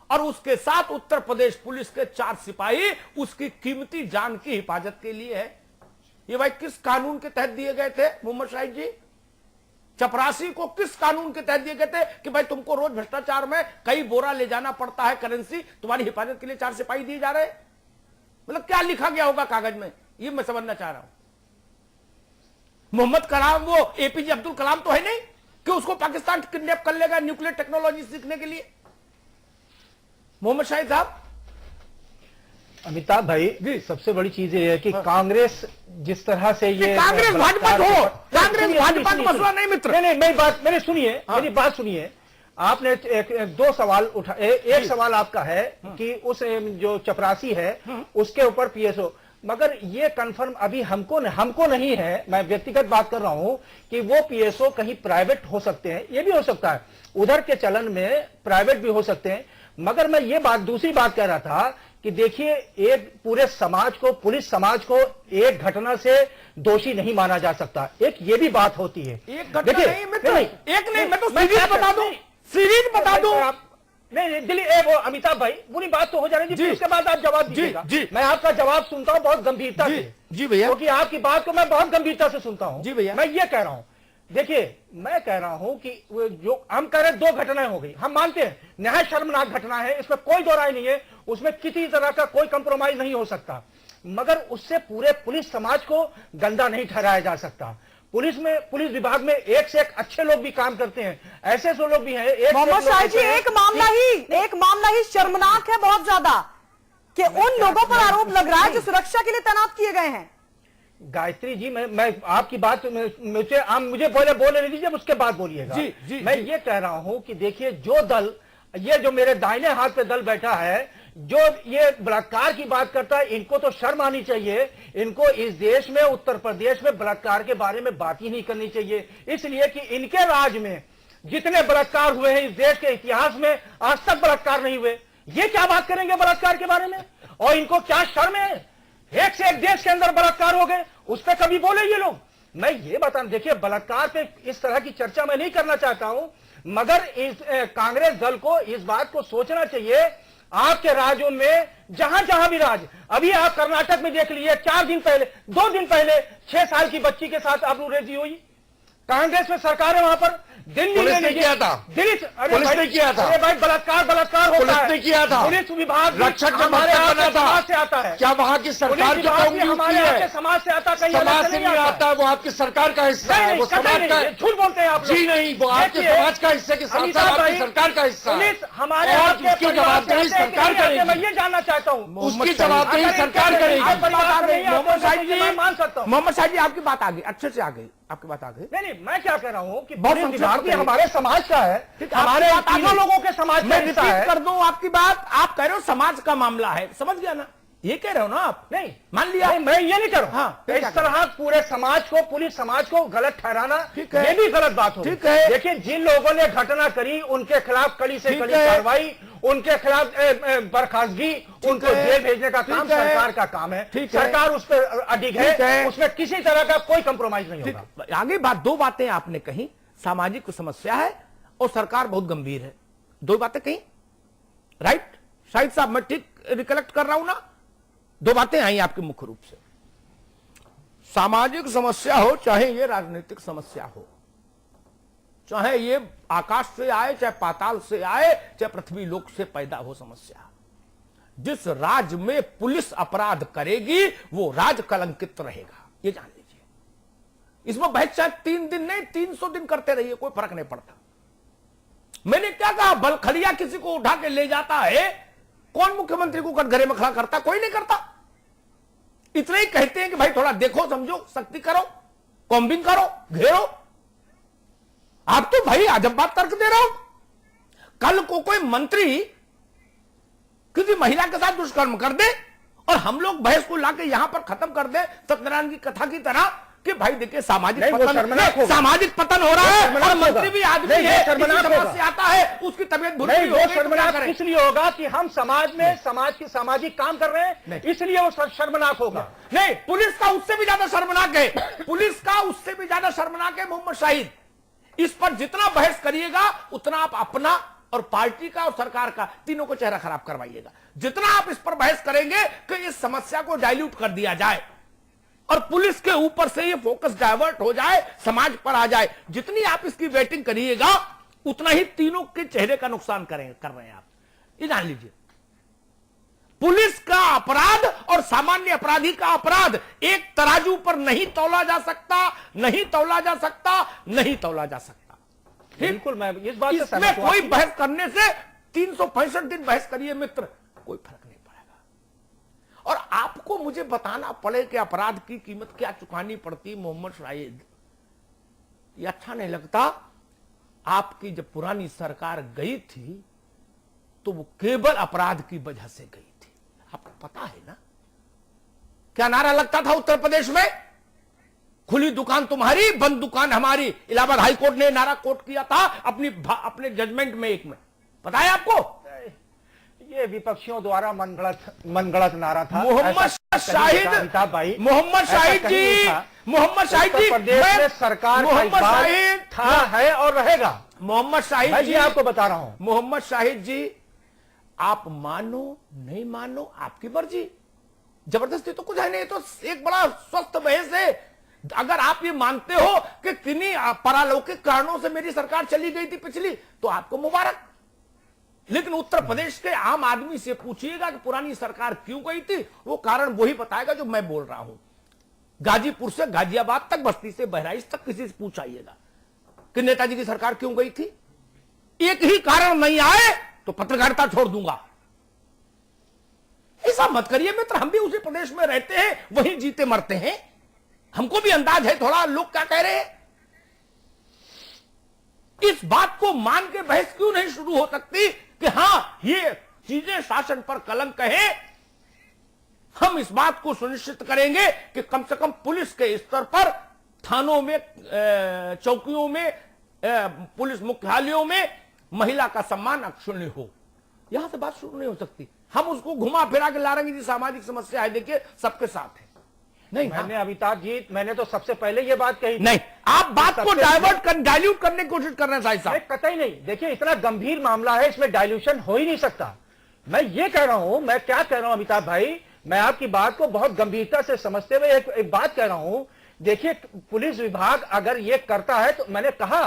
और उसके साथ उत्तर प्रदेश पुलिस के 4 सिपाही उसकी कीमती जान की हिफाजत के लिए है। ये भाई किस कानून के तहत दिए गए थे मोहम्मद शाहिद जी? चपरासी को किस कानून के तहत दिए गए थे कि भाई तुमको रोज भ्रष्टाचार में कई बोरा ले जाना पड़ता है करेंसी, तुम्हारी हिफाजत के लिए 4 सिपाही दिए जा रहे? मतलब क्या लिखा गया होगा कागज में, ये मैं समझना चाह रहा हूं। मोहम्मद कलाम वो एपीजे अब्दुल कलाम तो है नहीं कि उसको पाकिस्तान किडनैप कर लेगा न्यूक्लियर टेक्नोलॉजी सीखने के लिए। मोहम्मद शाहिद साहब, अमिताभ भाई जी, सबसे बड़ी चीज ये है कि कांग्रेस जिस तरह से ये कांग्रेस भाजपा हो, कांग्रेस भाजपा का मसला नहीं मित्र। नहीं, मेरी बात मेरी सुनिए, मेरी बात सुनिए। आपने 2 सवाल उठा, एक सवाल आपका है कि उस जो चपरासी है उसके ऊपर पीएसओ, मगर ये कंफर्म अभी हमको नहीं है। मैं व्यक्तिगत बात कर रहा हूं कि वो पीएसओ कहीं प्राइवेट हो सकते हैं, ये भी हो सकता है, उधर के चलन में प्राइवेट भी हो सकते हैं। मगर मैं ये दूसरी बात कह रहा था कि देखिए, एक पूरे समाज को, पुलिस समाज को एक घटना से दोषी नहीं माना जा सकता। एक ये भी बात होती है। एक घटना नहीं मित्र, एक नहीं, मैं तो सीरीज बता दूं, सीरीज बता दूं। नहीं दिल्ली, वो अमिताभ भाई पूरी बात तो हो जाने दीजिए, उसके बाद आप जवाब दीजिएगा। मैं आपका जवाब सुनता हूं बहुत गंभीरता से। जी भैया, क्योंकि आपकी बात को मैं बहुत गंभीरता से सुनता हूं। जी भैया, मैं ये कह रहा हूं, देखिए मैं कह रहा हूं कि जो हम कह रहे हैं 2 घटनाएं हो गई, हम मानते हैं नहायत शर्मनाक घटना है, इसमें कोई दो राय नहीं है, उसमें किसी तरह का कोई कंप्रोमाइज नहीं हो सकता, मगर उससे पूरे पुलिस समाज को गंदा नहीं ठहराया जा सकता। पुलिस विभाग में एक से एक अच्छे लोग भी काम करते हैं, ऐसे लोग भी हैं। मोहम्मद शाहिद जी, एक मामला ही शर्मनाक है बहुत ज्यादा कि उन लोगों पर आरोप लग रहा है जो सुरक्षा के लिए तैनात किए गए हैं। गायत्री जी, मैं आपकी बात मुझे बोले नहीं दीजिए, उसके बाद बोलिएगा। मैं ये कह रहा हूं कि देखिए, जो दल, ये जो मेरे दाहिने हाथ पे दल बैठा है, जो ये बलात्कार की बात करता है, इनको तो शर्म आनी चाहिए। इनको इस देश में, उत्तर प्रदेश में बलात्कार के बारे में बात ही नहीं करनी चाहिए, इसलिए कि इनके राज में जितने बलात्कार हुए हैं इस देश के इतिहास में आज तक बलात्कार नहीं हुए। ये क्या बात करेंगे बलात्कार के बारे में? और इनको क्या शर्म है? एक से एक देश के अंदर बलात्कार हो गए, उस पर कभी बोले ये लोग? मैं ये बता, देखिए बलात्कार पे इस तरह की चर्चा मैं नहीं करना चाहता हूं, मगर इस कांग्रेस दल को इस बात को सोचना चाहिए, आपके राज्यों में जहां जहां भी राज, अभी आप कर्नाटक में देख लीजिए, 2 दिन पहले 6 साल की बच्ची के साथ अबरूरेजी हुई। कांग्रेस में सरकार है वहां पर, दिल्ली पुलिस में ने नहीं किया था। दिल्ली पुलिस ने किया था। अरे भाई बलात्कार होता है। पुलिस ने किया था। पुलिस विभाग रक्षक जब हमारे बना यहाँ था, समाज से आता है। क्या वहाँ की सरकार पुलिस की विभाग कमी हमारे है? यहाँ के समाज से आता, कहीं समाज अलग से नहीं आता, वो आपकी सरकार का हिस्सा है, वो समाज का है। झूठ बोलते हैं आप लोग। जी नहीं, वो आपके देखिए, समाज का हिस्सा के साथ अमिताभ साथ आपकी भाई, सरकार का हिस्सा है। पुलिस हमारे और यहाँ के उसकी परिवार से जवाबदेही आते हैं कि सरकार नहीं आते, मैं करेगी। ये जानना चाहता हूँ। उसकी जवाबदेही सरकार करेगी। मोहम्मद शाहिद जी, मैं मान सकता हूँ। मोहम्मद शाहिद जी, आपकी बात आ गई, अच्छे से आ गई, आपकी बात आ गई। नहीं, मैं क्या कह रहा हूँ कि बहुत पुलिस संक्षिप्त विभाग भी करिए। हमारे समाज का है, हमारे आपकी बात आ तीनों गई। लोगों के समाज का मैं हिस्सा रिपीट है। कर दूं आपकी बात, आप कह रहे हो समाज का मामला है, समझ गया ना, ये कह रहे हो ना आप? नहीं, मान लिया। नहीं, मैं ये नहीं कर रहा हूं। हाँ, इस तरह पूरे समाज को, पुलिस समाज को गलत ठहराना, ठीक है। ये भी गलत बात हो। ठीक है। देखिए, जिन लोगों ने घटना करी उनके खिलाफ कड़ी से ठीक कड़ी है। कार्रवाई, उनके खिलाफ बर्खास्तगी, उनको है। जेल भेजने का काम ठीक है। सरकार का काम है। ठीक है। सरकार उस पर अडिग ठीक है। है, उसमें किसी तरह का कोई कंप्रोमाइज नहीं होगा। ठीक, आगे बात, दो बातें आपने कही, सामाजिक समस्या है और सरकार बहुत गंभीर है, दो बातें कही, राइट शाहिद साहब? मैं ठीक रिकलेक्ट कर रहा हूं ना? दो बातें आई आपके मुख्य रूप से, सामाजिक समस्या हो चाहे ये राजनीतिक समस्या हो, चाहे ये आकाश से आए, चाहे पाताल से आए, चाहे पृथ्वी लोक से पैदा हो समस्या, जिस राज्य में पुलिस अपराध करेगी वो राज्य कलंकित रहेगा, ये जान लीजिए। इसमें बहस चाहे 3 दिन नहीं 300 दिन करते रहिए, कोई फर्क नहीं पड़ता। मैंने क्या कहा, बलखलिया किसी को उठा के ले जाता है, कौन मुख्यमंत्री को कटघरे में खड़ा करता? कोई नहीं करता। इतना ही कहते हैं कि भाई थोड़ा देखो समझो, सख्ती करो, कॉम्बिंग करो, घेरो। आप तो भाई अजब बात तर्क दे रहे हो। कल को कोई मंत्री किसी महिला के साथ दुष्कर्म कर दे और हम लोग बहस को लाके यहां पर खत्म कर दे सत्यनारायण की कथा की तरह कि भाई देखिए सामाजिक पतन हो रहा है और मंत्री भी आदमी है, समाज से आता है, उसकी तबीयत बुरी नहीं, वो होगी, शर्मनाक क्या करें? इसलिए होगा कि हम समाज में समाज की सामाजिक काम कर रहे हैं, इसलिए वो शर्मनाक होगा। नहीं, पुलिस का उससे भी ज्यादा शर्मनाक है, पुलिस का उससे भी ज्यादा शर्मनाक है मोहम्मद शाहिद। इस पर जितना बहस करिएगा उतना आप अपना और पार्टी का और सरकार का तीनों को चेहरा खराब करवाइएगा। जितना आप इस पर बहस करेंगे कि इस समस्या को डाइल्यूट कर दिया जाए और पुलिस के ऊपर से ये फोकस डाइवर्ट हो जाए, समाज पर आ जाए, जितनी आप इसकी वेटिंग करिएगा उतना ही तीनों के चेहरे का नुकसान कर रहे हैं आप, ये जान लीजिए। पुलिस का अपराध और सामान्य अपराधी का अपराध एक तराजू पर नहीं तौला जा सकता, नहीं तौला जा सकता, नहीं तौला जा सकता। बिल्कुल, मैं इस बात से इसमें सहमत हूं। कोई बहस करने से 365 दिन बहस करिए मित्र, कोई फर्क नहीं पड़ेगा। और आपको मुझे बताना पड़े कि अपराध की कीमत क्या चुकानी पड़ती, मोहम्मद शाहिद, ये अच्छा नहीं लगता। आपकी जब पुरानी सरकार गई थी तो वो केवल अपराध की वजह से गई थी, आपको पता है ना? क्या नारा लगता था उत्तर प्रदेश में? खुली दुकान तुम्हारी, बंद दुकान हमारी। इलाहाबाद हाई कोर्ट ने नारा कोट किया था अपने जजमेंट में, एक में, पता है आपको? ये विपक्षियों द्वारा मनगढ़ंत नारा था। मोहम्मद शाहिद, अमिताभ भाई, मोहम्मद शाहिद जी, मोहम्मद शाहिद जी, प्रदेश में सरकार मोहम्मद शाहिद था, है और रहेगा। मोहम्मद शाहिद जी, आपको बता रहा हूं, मोहम्मद शाहिद जी, आप मानो नहीं मानो आपकी मर्जी, जबरदस्ती तो कुछ है नहीं, तो एक बड़ा स्वस्थ बहस है। अगर आप ये मानते हो कि किन्हीं परालौकिक कारणों से मेरी सरकार चली गई थी पिछली, तो आपको मुबारक। लेकिन उत्तर प्रदेश के आम आदमी से पूछिएगा कि पुरानी सरकार क्यों गई थी, वो कारण वही बताएगा जो मैं बोल रहा हूं। गाजीपुर से गाजियाबाद तक, बस्ती से बहराइच तक किसी से पूछाइएगा कि नेताजी की सरकार क्यों गई थी। एक ही कारण नहीं आए तो पत्रकारिता छोड़ दूंगा। ऐसा मत करिए मित्र, हम भी उसी प्रदेश में रहते हैं, वहीं जीते मरते हैं, हमको भी अंदाज है थोड़ा लोग क्या कह रहे हैं। इस बात को मान के बहस क्यों नहीं शुरू हो सकती कि हां ये चीजें शासन पर कलंक है। हम इस बात को सुनिश्चित करेंगे कि कम से कम पुलिस के स्तर पर, थानों में, चौकियों में, पुलिस मुख्यालयों में महिला का सम्मान अक्षुण्य हो। यहां से बात शुरू नहीं हो सकती। हम उसको घुमा फिरा के ला रहे हैं, सामाजिक समस्या है, देखिए सबके साथ है। नहीं, मैंने अमिताभ जी, मैंने तो सबसे पहले ये बात कही। नहीं, आप बात को डाइल्यूट करने की कोशिश कर रहे हैं साहिब साहब। कतई नहीं। देखिए, इतना गंभीर मामला है, इसमें डाइल्यूशन हो ही नहीं सकता। मैं ये कह रहा हूं, मैं क्या कह रहा हूं अमिताभ भाई, मैं आपकी बात को बहुत गंभीरता से समझते हुए एक बात कह रहा हूं। देखिए, पुलिस विभाग अगर ये करता है तो मैंने कहा,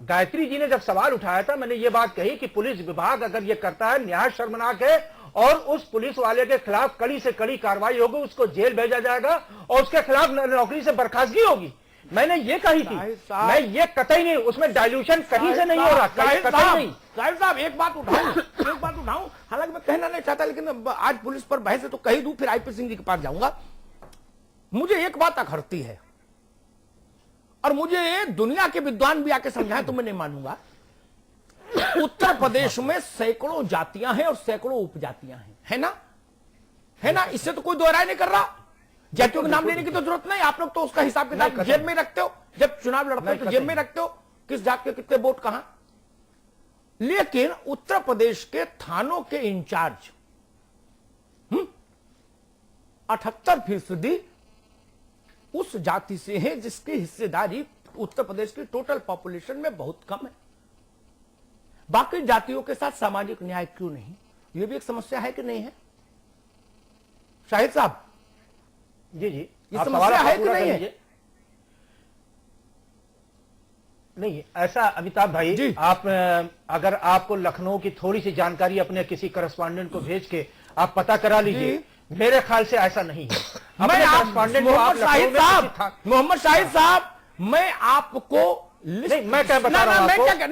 गायत्री जी ने जब सवाल उठाया था, मैंने ये बात कही कि पुलिस विभाग अगर ये करता है न्याय शर्मनाक है, और उस पुलिस वाले के खिलाफ कड़ी से कड़ी कार्रवाई होगी, उसको जेल भेजा जाएगा और उसके खिलाफ नौकरी से बरखास्तगी होगी। मैंने ये कही थी, मैं ये कतई नहीं, उसमें डायल्यूशन कहीं से नहीं हो रहा, कतई नहीं। साहिब साहब एक बात उठाऊं, हालांकि मैं कहना नहीं चाहता, लेकिन आज पुलिस पर बहस है तो कही दूं, फिर आईपी सिंह जी के पास जाऊंगा। मुझे एक बात अखरती है, और मुझे दुनिया के विद्वान भी आके समझाएं तो मैं नहीं मानूंगा। उत्तर प्रदेश में सैकड़ों जातियां हैं और सैकड़ों उपजातियां हैं, है ना? है ना? इससे तो कोई दो राय नहीं कर रहा। जातियों के नाम लेने की तो जरूरत नहीं, आप लोग तो उसका हिसाब किताब जेब में रखते हो, जब चुनाव लड़ते हो तो जेब में रखते हो किस जात के कितने वोट कहां। लेकिन उत्तर प्रदेश के थानों के इंचार्ज 78% उस जाति से है जिसकी हिस्सेदारी उत्तर प्रदेश की टोटल पॉपुलेशन में बहुत कम है। बाकी जातियों के साथ सामाजिक न्याय क्यों नहीं, यह भी एक समस्या है कि नहीं है शाहिद साहब? जी जी, ये समस्या है कि नहीं है? नहीं, ऐसा अमिताभ भाई जी, आप अगर आपको लखनऊ की थोड़ी सी जानकारी अपने किसी करस्पॉन्डेंट को भेज के आप पता करा लीजिए, मेरे ख्याल से ऐसा नहीं है। मैं मोहम्मद शाहिद साहब, मैं आपको नहीं, मैं क्या बता रहा हूं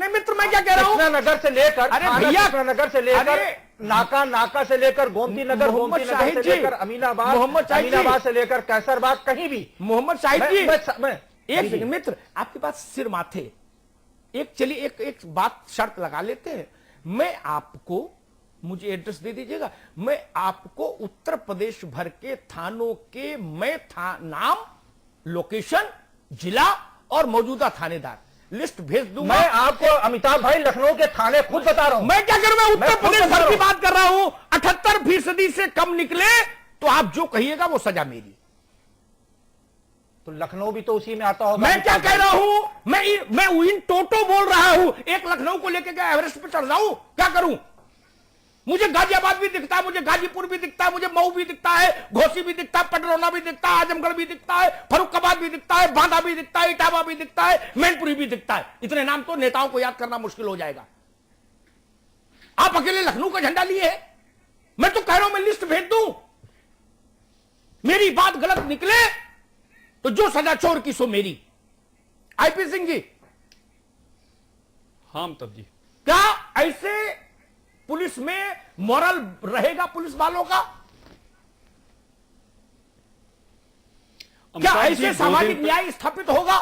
मित्र, मैं क्या कह रहा हूं, नगर से लेकर, अरे भैया, नगर से लेकर नाका से लेकर गोमती नगर से लेकर अमीनाबाद से लेकर कैसरबाग, कहीं भी। मोहम्मद शाहिद जी, एक मित्र आपके पास सिर माथे, एक चलिए एक बात शर्त लगा लेते हैं, मैं आपको, मुझे एड्रेस दे दीजिएगा, मैं आपको उत्तर प्रदेश भर के थानों के नाम, लोकेशन, जिला और मौजूदा थानेदार लिस्ट भेज दूंगा। मैं आपको अमिताभ भाई लखनऊ के थाने खुद बता रहा हूं। मैं क्या करूं, मैं उत्तर प्रदेश भर की बात कर रहा हूं। 78% से कम निकले तो आप जो कहिएगा वो सजा मेरी। तो लखनऊ भी तो उसी में आता होगा। मैं क्या कह रहा हूं, मैं इन टोटो बोल रहा हूं। एक लखनऊ को लेकर क्या एवरेस्ट पे चढ़ जाऊं, क्या करूं? मुझे गाजियाबाद भी दिखता है, मुझे गाजीपुर भी दिखता है, मुझे मऊ भी दिखता है, घोसी भी दिखता है, पटरौना भी दिखता है, आजमगढ़ भी दिखता है, फरुखाबाद भी दिखता है, बांदा भी दिखता है, इटावा भी दिखता है, मैनपुरी भी दिखता है। इतने नाम तो नेताओं को याद करना मुश्किल हो जाएगा। आप अकेले लखनऊ का झंडा लिए हैं। मैं तो कह रहा हूं मैं लिस्ट भेज दूं, मेरी बात गलत निकले तो जो सजा चोर की सो मेरी। आईपी सिंह जी, हाँ तब जी, क्या ऐसे पुलिस में मोरल रहेगा पुलिस वालों का? क्या ऐसे सामाजिक न्याय स्थापित होगा?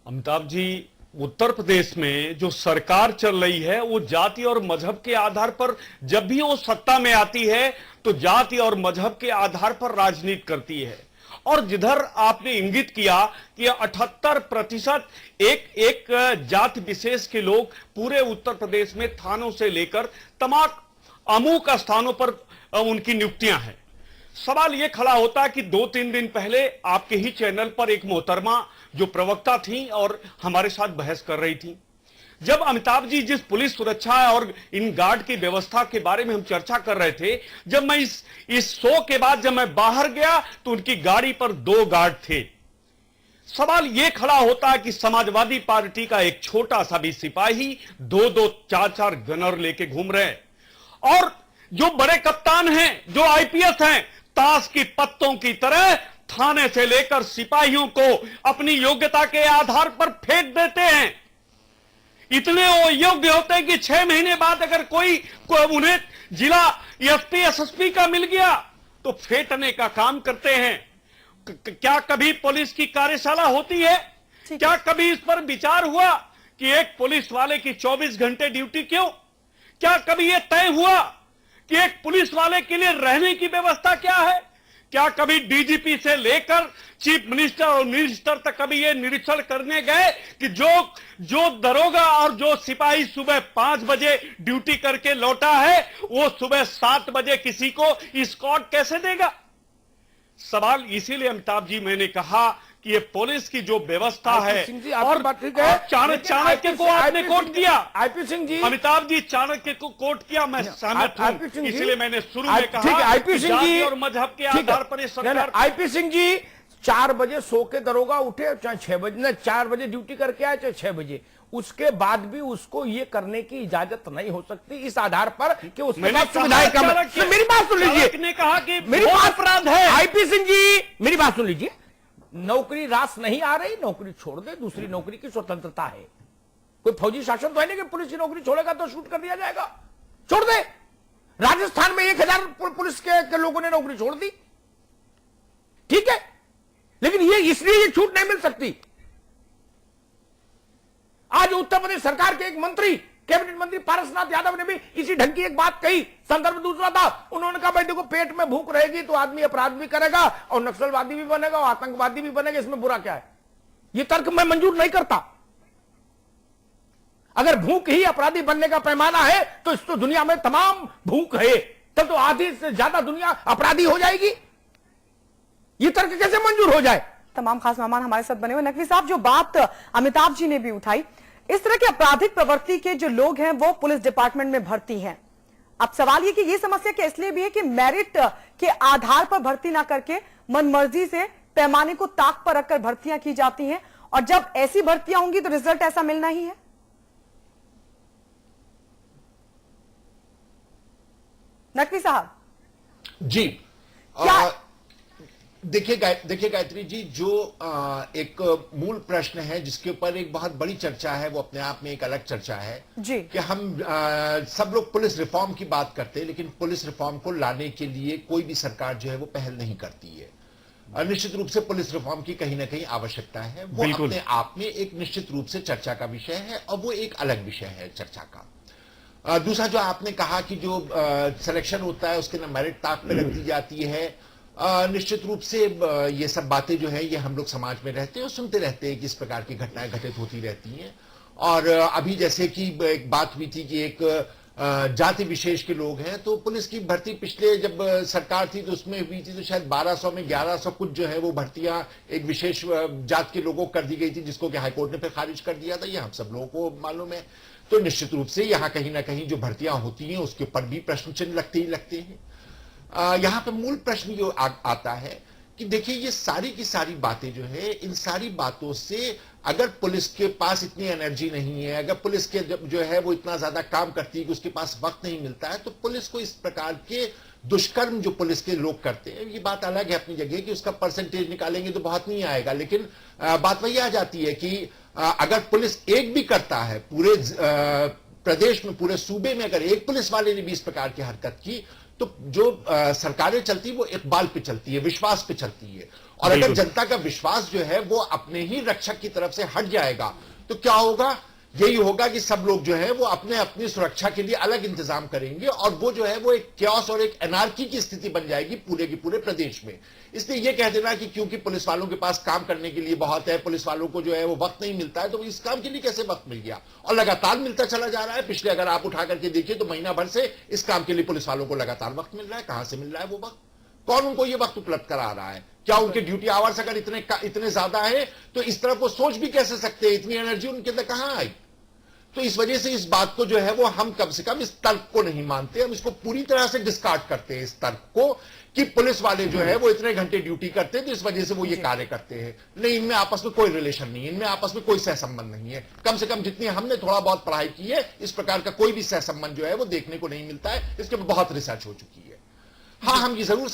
अमिताभ जी, उत्तर प्रदेश में जो सरकार चल रही है वो जाति और मजहब के आधार पर, जब भी वो सत्ता में आती है तो जाति और मजहब के आधार पर राजनीति करती है। और जिधर आपने इंगित किया कि 78% एक जाति विशेष के लोग पूरे उत्तर प्रदेश में थानों से लेकर तमाम अमुक स्थानों पर उनकी नियुक्तियां हैं। सवाल यह खड़ा होता है कि 2-3 दिन पहले आपके ही चैनल पर एक मोहतरमा जो प्रवक्ता थी और हमारे साथ बहस कर रही थी, जब अमिताभ जी जिस पुलिस सुरक्षा और इन गार्ड की व्यवस्था के बारे में हम चर्चा कर रहे थे, जब मैं इस शो के बाद जब मैं बाहर गया तो उनकी गाड़ी पर 2 गार्ड थे। सवाल यह खड़ा होता है कि समाजवादी पार्टी का एक छोटा सा भी सिपाही 2-2, 4-4 गनर लेके घूम रहे हैं, और जो बड़े कप्तान हैं, जो आईपीएस हैं, ताश की पत्तों की तरह थाने से लेकर सिपाहियों को अपनी योग्यता के आधार पर फेंक देते हैं। इतने वो योग्य होते हैं कि 6 महीने बाद अगर कोई उन्हें जिला एसपी एसएसपी का मिल गया तो फेंटने का काम करते हैं। क्या कभी पुलिस की कार्यशाला होती है? क्या कभी इस पर विचार हुआ कि एक पुलिस वाले की 24 घंटे ड्यूटी क्यों? क्या कभी यह तय हुआ कि एक पुलिस वाले के लिए रहने की व्यवस्था क्या है? क्या कभी डीजीपी से लेकर चीफ मिनिस्टर और मिनिस्टर तक कभी ये निरीक्षण करने गए कि जो दरोगा और जो सिपाही सुबह 5 बजे ड्यूटी करके लौटा है वो सुबह 7 बजे किसी को एस्कॉर्ट कैसे देगा? सवाल इसीलिए अमिताभ जी मैंने कहा कि ये पुलिस की जो व्यवस्था है, और चाणक्य को आपने कोट किया, आईपी सिंह जी, अमिताभ जी चाणक्य को कोट किया, मैं सहमत हूं, इसलिए मैंने शुरू में कहा आईपी सिंह जी और मजहब के आधार पर ये सरकार। आईपी सिंह जी, 4 बजे सो के दरोगा उठे, चाहे 6 बजे, न 4 बजे ड्यूटी करके आए, चाहे 6 बजे, उसके बाद भी उसको ये करने की इजाजत नहीं हो सकती इस आधार पर कि उसके पास सुविधाएं कम है। तो मेरी बात सुन लीजिए, ने कहा कि मेरी बात अपराध है। आईपी सिंह जी, मेरी बात सुन लीजिए, नौकरी रास नहीं आ रही, नौकरी छोड़ दे, दूसरी नौकरी की स्वतंत्रता है। कोई फौजी शासन तो है नहीं कि पुलिस की नौकरी छोड़ेगा तो शूट कर दिया जाएगा, छोड़ दे। राजस्थान में 1000 पुलिस के लोगों ने नौकरी छोड़ दी, ठीक है, लेकिन ये इसलिए ये छूट नहीं मिल सकती। आज उत्तर प्रदेश सरकार के एक मंत्री, कैबिनेट मंत्री पारसनाथ यादव ने भी इसी ढंग की एक बात कही, संदर्भ दूसरा था। उन्होंने कहा भाई देखो, पेट में भूख रहेगी तो आदमी अपराध भी करेगा और नक्सलवादी भी बनेगा और आतंकवादी भी बनेगा, इसमें बुरा क्या है? ये तर्क मैं मंजूर नहीं करता। अगर भूख ही अपराधी बनने का पैमाना है तो इस तो दुनिया में तमाम भूख है, तब तो आधी से ज्यादा दुनिया अपराधी हो जाएगी। ये तर्क कैसे मंजूर हो जाए? तमाम खास मेहमान हमारे साथ बने हुए। नकवी साहब, जो बात अमिताभ जी ने भी उठाई, इस तरह के आपराधिक प्रवृत्ति के जो लोग हैं वो पुलिस डिपार्टमेंट में भर्ती हैं। अब सवाल ये कि ये समस्या क्या इसलिए भी है कि मेरिट के आधार पर भर्ती ना करके मनमर्जी से पैमाने को ताक पर रखकर भर्तियां की जाती हैं, और जब ऐसी भर्तियां होंगी तो रिजल्ट ऐसा मिलना ही है। नकवी साहब जी, क्या देखिए गायत्री जी, जो एक मूल प्रश्न है जिसके ऊपर एक बहुत बड़ी चर्चा है, वो अपने आप में एक अलग चर्चा है जी, कि हम सब लोग पुलिस रिफॉर्म की बात करते हैं, लेकिन पुलिस रिफॉर्म को लाने के लिए कोई भी सरकार जो है वो पहल नहीं करती है। निश्चित रूप से पुलिस रिफॉर्म की कहीं ना कहीं आवश्यकता है, वो अपने आप में एक निश्चित रूप से चर्चा का विषय है और वो एक अलग विषय है चर्चा का। दूसरा, जो आपने कहा कि जो सिलेक्शन होता है उसके ना मेरिट ताक पे रख दी जाती है, निश्चित रूप से ये सब बातें जो है ये हम लोग समाज में रहते हैं और सुनते रहते हैं कि इस प्रकार की घटनाएं घटित होती रहती हैं। और अभी जैसे कि एक बात हुई थी कि एक जाति विशेष के लोग हैं, तो पुलिस की भर्ती पिछले जब सरकार थी तो उसमें हुई थी, तो शायद 1200 में 1100 कुछ जो है वो भर्तियां एक विशेष जात के लोगों को कर दी गई थी, जिसको कि हाईकोर्ट ने फिर खारिज कर दिया था। ये हम सब लोगों को मालूम है। तो निश्चित रूप से यहाँ कहीं ना कहीं जो भर्तियां होती हैं उसके ऊपर भी प्रश्न चिन्ह लगते ही लगते हैं। यहाँ पे मूल प्रश्न जो आता है कि देखिए, ये सारी की सारी बातें जो है, इन सारी बातों से अगर पुलिस के पास इतनी एनर्जी नहीं है, अगर पुलिस के जो है वो इतना ज्यादा काम करती है कि उसके पास वक्त नहीं मिलता है, तो पुलिस को इस प्रकार के दुष्कर्म जो पुलिस के लोग करते हैं, ये बात अलग है अपनी जगह कि उसका परसेंटेज निकालेंगे तो बहुत नहीं आएगा, लेकिन बात वही आ जाती है कि अगर पुलिस एक भी करता है, पूरे प्रदेश में, पूरे सूबे में अगर एक पुलिस वाले ने भी इस प्रकार की हरकत की, तो जो सरकारें चलती वो इकबाल पे चलती है, विश्वास पे चलती है। और अगर जनता का विश्वास जो है वो अपने ही रक्षक की तरफ से हट जाएगा तो क्या होगा? यही होगा कि सब लोग जो है वो अपने अपनी सुरक्षा के लिए अलग इंतजाम करेंगे और वो जो है वो एक क्योस और एक एनार्की की स्थिति बन जाएगी पूरे की पूरे प्रदेश में। इसलिए ये कह देना कि क्योंकि पुलिस वालों के पास काम करने के लिए बहुत है, पुलिस वालों को जो है वो वक्त नहीं मिलता है, तो इस काम के लिए कैसे वक्त मिल गया? और लगातार मिलता चला जा रहा है। पिछले अगर आप उठा करके देखिए तो महीना भर से इस काम के लिए पुलिस वालों को लगातार वक्त मिल रहा है। कहां से मिल रहा है वो वक्त? कौन उनको ये वक्त उपलब्ध करा रहा है? क्या उनके ड्यूटी आवर्स अगर इतने ज्यादा है तो इस तरफ वो सोच भी कैसे सकते हैं? इतनी एनर्जी उनके अंदर कहां आई? तो इस वजह से इस बात को जो है वो हम कम से कम इस तर्क को नहीं मानते, हम इसको पूरी तरह से डिस्कार्ड करते हैं, इस तर्क को कि पुलिस वाले जो है वो इतने घंटे ड्यूटी करते हैं तो इस वजह से वो ये कार्य करते हैं। नहीं, इनमें आपस में कोई रिलेशन नहीं है, इनमें आपस में कोई सहसंबंध नहीं है। कम से कम जितनी हमने थोड़ा बहुत पढ़ाई की है, इस प्रकार का कोई भी सहसंबंध जो है वो देखने को नहीं मिलता है। इसके ऊपर बहुत रिसर्च हो चुकी है। हाँ, हम ये जरूर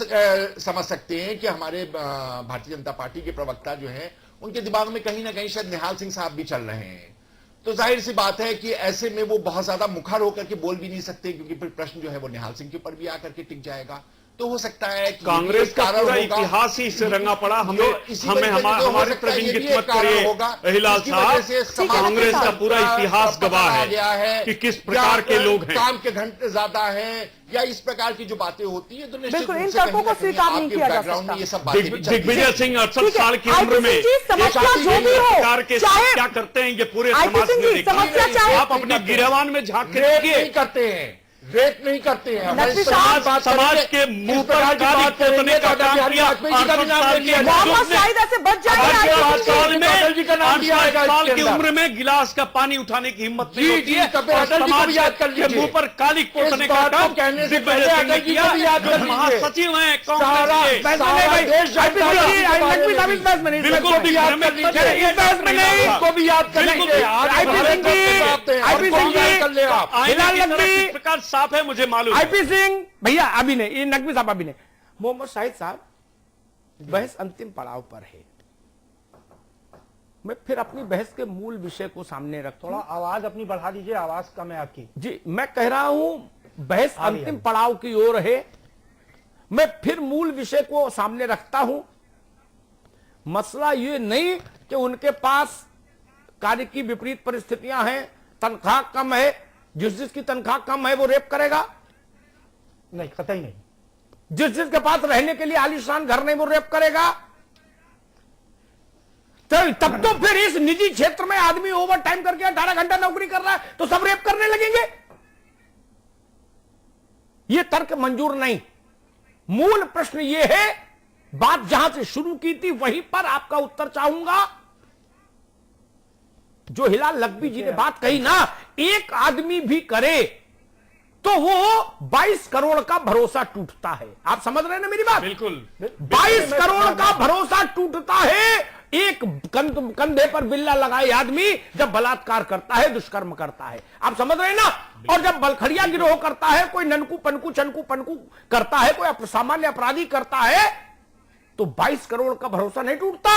समझ सकते हैं कि हमारे भारतीय जनता पार्टी के प्रवक्ता जो है उनके दिमाग में कहीं ना कहीं शायद निहाल सिंह साहब भी चल रहे हैं, तो जाहिर सी बात है कि ऐसे में वो बहुत ज्यादा मुखर होकर के बोल भी नहीं सकते, क्योंकि फिर प्रश्न जो है वो निहाल सिंह के ऊपर भी आकर के टिक जाएगा। तो हो सकता है कि कांग्रेस का पूरा इतिहास ही इससे रंगा पड़ा। हमारे प्रतिनिधित्व मत करिए हिलाल साहब, कांग्रेस का पूरा इतिहास गवाह है कि किस प्रकार के लोग हैं, काम के घंटे ज्यादा हैं या इस प्रकार की जो बातें होती है, तो बिल्कुल इन तर्कों को स्वीकार नहीं किया जा सकता। ये सब बातें दिग्विजय सिंह 68 साल की उम्र में प्रकार के क्या करते हैं ये पूरे समाज में देखिए। आप अपने गिरवान में झांक के देखिए, करते हैं रेप नहीं करते हैं। नकवी समाज के मुंह पर गाली पोतने का काम किया। मोहम्मद शाहिद ऐसे बच जाएंगे। 8 साल में अटल जी का नाम 8 दिया जाएगा साल इसके की अंदर। उम्र में गिलास का पानी उठाने की हिम्मत नहीं जी, होती जी, है। कभी और अटल जी को समाज भी याद कर के लीजिए। मुंह पर काली पोतने इस का बात को काम कहने से दिग्विजय पहले सिंह ने अटल जी किया। को भी याद कर जो लीजिए। महासचिव हैं सारा कांग्रेस के, सारा देश जानता है नकवी आपके बारे में साहब भी। इस बहस में नहीं, बिल्कुल सबको याद कर लीजिए। इस बहस में नहीं, इसको भी याद कर बिल्कुल लीजिए। आज आईपी हमारे सिंह जी, साथ बात है, आईपी और सिंह कौन जी, कर ले आप? आईने हिलाल की तरह नकवी, किस प्रकार साफ है मुझे मालूम है। आईपी सिंह भैया अभी नहीं, ये नकवी साहब अभी नहीं। मोहम्मद शाहिद साहब, बहस अंतिम पड़ाव पर है। मैं फिर अपनी बहस के मूल विषय को सामने रख, थोड़ा आवाज अपनी बढ़ा दीजिए, आवाज कम है आपकी। जी मैं कह रहा हूं बहस अंतिम पड़ाव की ओर है। मैं फिर मूल विषय को सामने रखता हूं। मसला ये नहीं कि उनके पास कार्य की विपरीत परिस्थितियां हैं, तनख्वाह कम है, जिसकी तनख्वाह कम है वो रेप करेगा? नहीं, कतई नहीं। जिसके पास रहने के लिए आलीशान घर नहीं वो रेप करेगा? तो तब तो फिर इस निजी क्षेत्र में आदमी ओवर टाइम करके 18 घंटा नौकरी कर रहा है तो सब रेप करने लगेंगे? ये तर्क मंजूर नहीं। मूल प्रश्न ये है, बात जहां से शुरू की थी वहीं पर आपका उत्तर चाहूंगा। जो हिलाल नकवी जी ने बात कही ना, एक आदमी भी करे तो वो 22 करोड़ का भरोसा टूटता है। आप समझ रहे हैं ना मेरी बात? बिल्कुल। 22 करोड़ का भरोसा टूटता है एक कंधे पर बिल्ला लगाए आदमी जब बलात्कार करता है, दुष्कर्म करता है। आप समझ रहे हैं ना? और जब बलखड़िया गिरोह करता है, कोई ननकू पनकू चनकू पनकू करता है, कोई सामान्य अपराधी करता है, तो 22 करोड़ का भरोसा नहीं टूटता।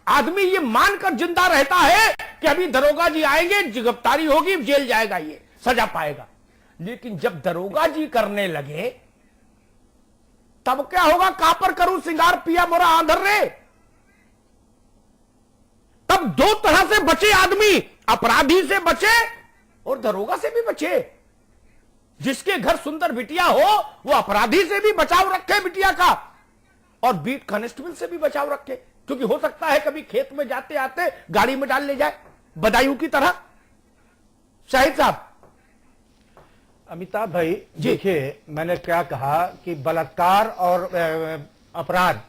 आदमी ये मानकर जिंदा रहता है कि अभी दरोगा जी आएंगे, गिरफ्तारी होगी, जेल जाएगा, ये सजा पाएगा। लेकिन जब दरोगा जी करने लगे तब क्या होगा? कहां पर करूं सिंगार पिया मोरा आंधर रे। तब दो तरह से बचे आदमी, अपराधी से बचे और दरोगा से भी बचे। जिसके घर सुंदर बिटिया हो वो अपराधी से भी बचाव रखे बिटिया का, और बीट कांस्टेबल से भी बचाव रखे, क्योंकि हो सकता है कभी खेत में जाते आते गाड़ी में डाल ले जाए, बदायूं की तरह। शाहिद साहब। अमिताभ भाई देखिए, मैंने क्या कहा कि बलात्कार और अपराध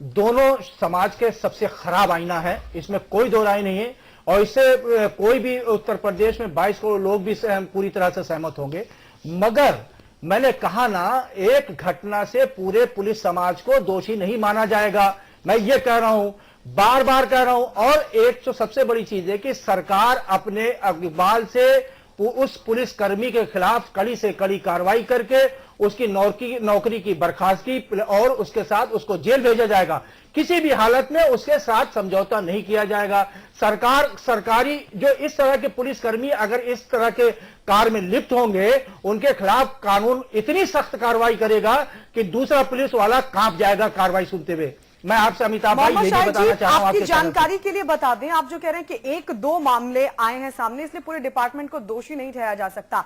दोनों समाज के सबसे खराब आईना है, इसमें कोई दो राय नहीं है। और इससे कोई भी उत्तर प्रदेश में 22 करोड़ लोग भी पूरी तरह से सहमत होंगे। मगर मैंने कहा ना, एक घटना से पूरे पुलिस समाज को दोषी नहीं माना जाएगा। मैं ये कह रहा हूं, बार बार कह रहा हूं। और एक तो सबसे बड़ी चीज है कि सरकार अपने इकबाल से उस पुलिस कर्मी के खिलाफ कड़ी से कड़ी कार्रवाई करके उसकी नौकरी की बर्खास्तगी और उसके साथ उसको जेल भेजा जाएगा। किसी भी हालत में उसके साथ समझौता नहीं किया जाएगा। सरकारी जो इस तरह के पुलिसकर्मी अगर इस तरह के कार्य में लिप्त होंगे, उनके खिलाफ कानून इतनी सख्त कार्रवाई करेगा कि दूसरा पुलिस वाला कांप जाएगा कार्रवाई सुनते हुए। मैं आपसे अमिताभ भाई मोहम्मद यही शाहिद बताना जी, चाह रहा हूं आपकी आपके चैनल जानकारी के लिए बता दें, आप जो कह रहे हैं कि 1-2 मामले आए हैं सामने, इसलिए पूरे डिपार्टमेंट को दोषी नहीं ठहराया जा सकता।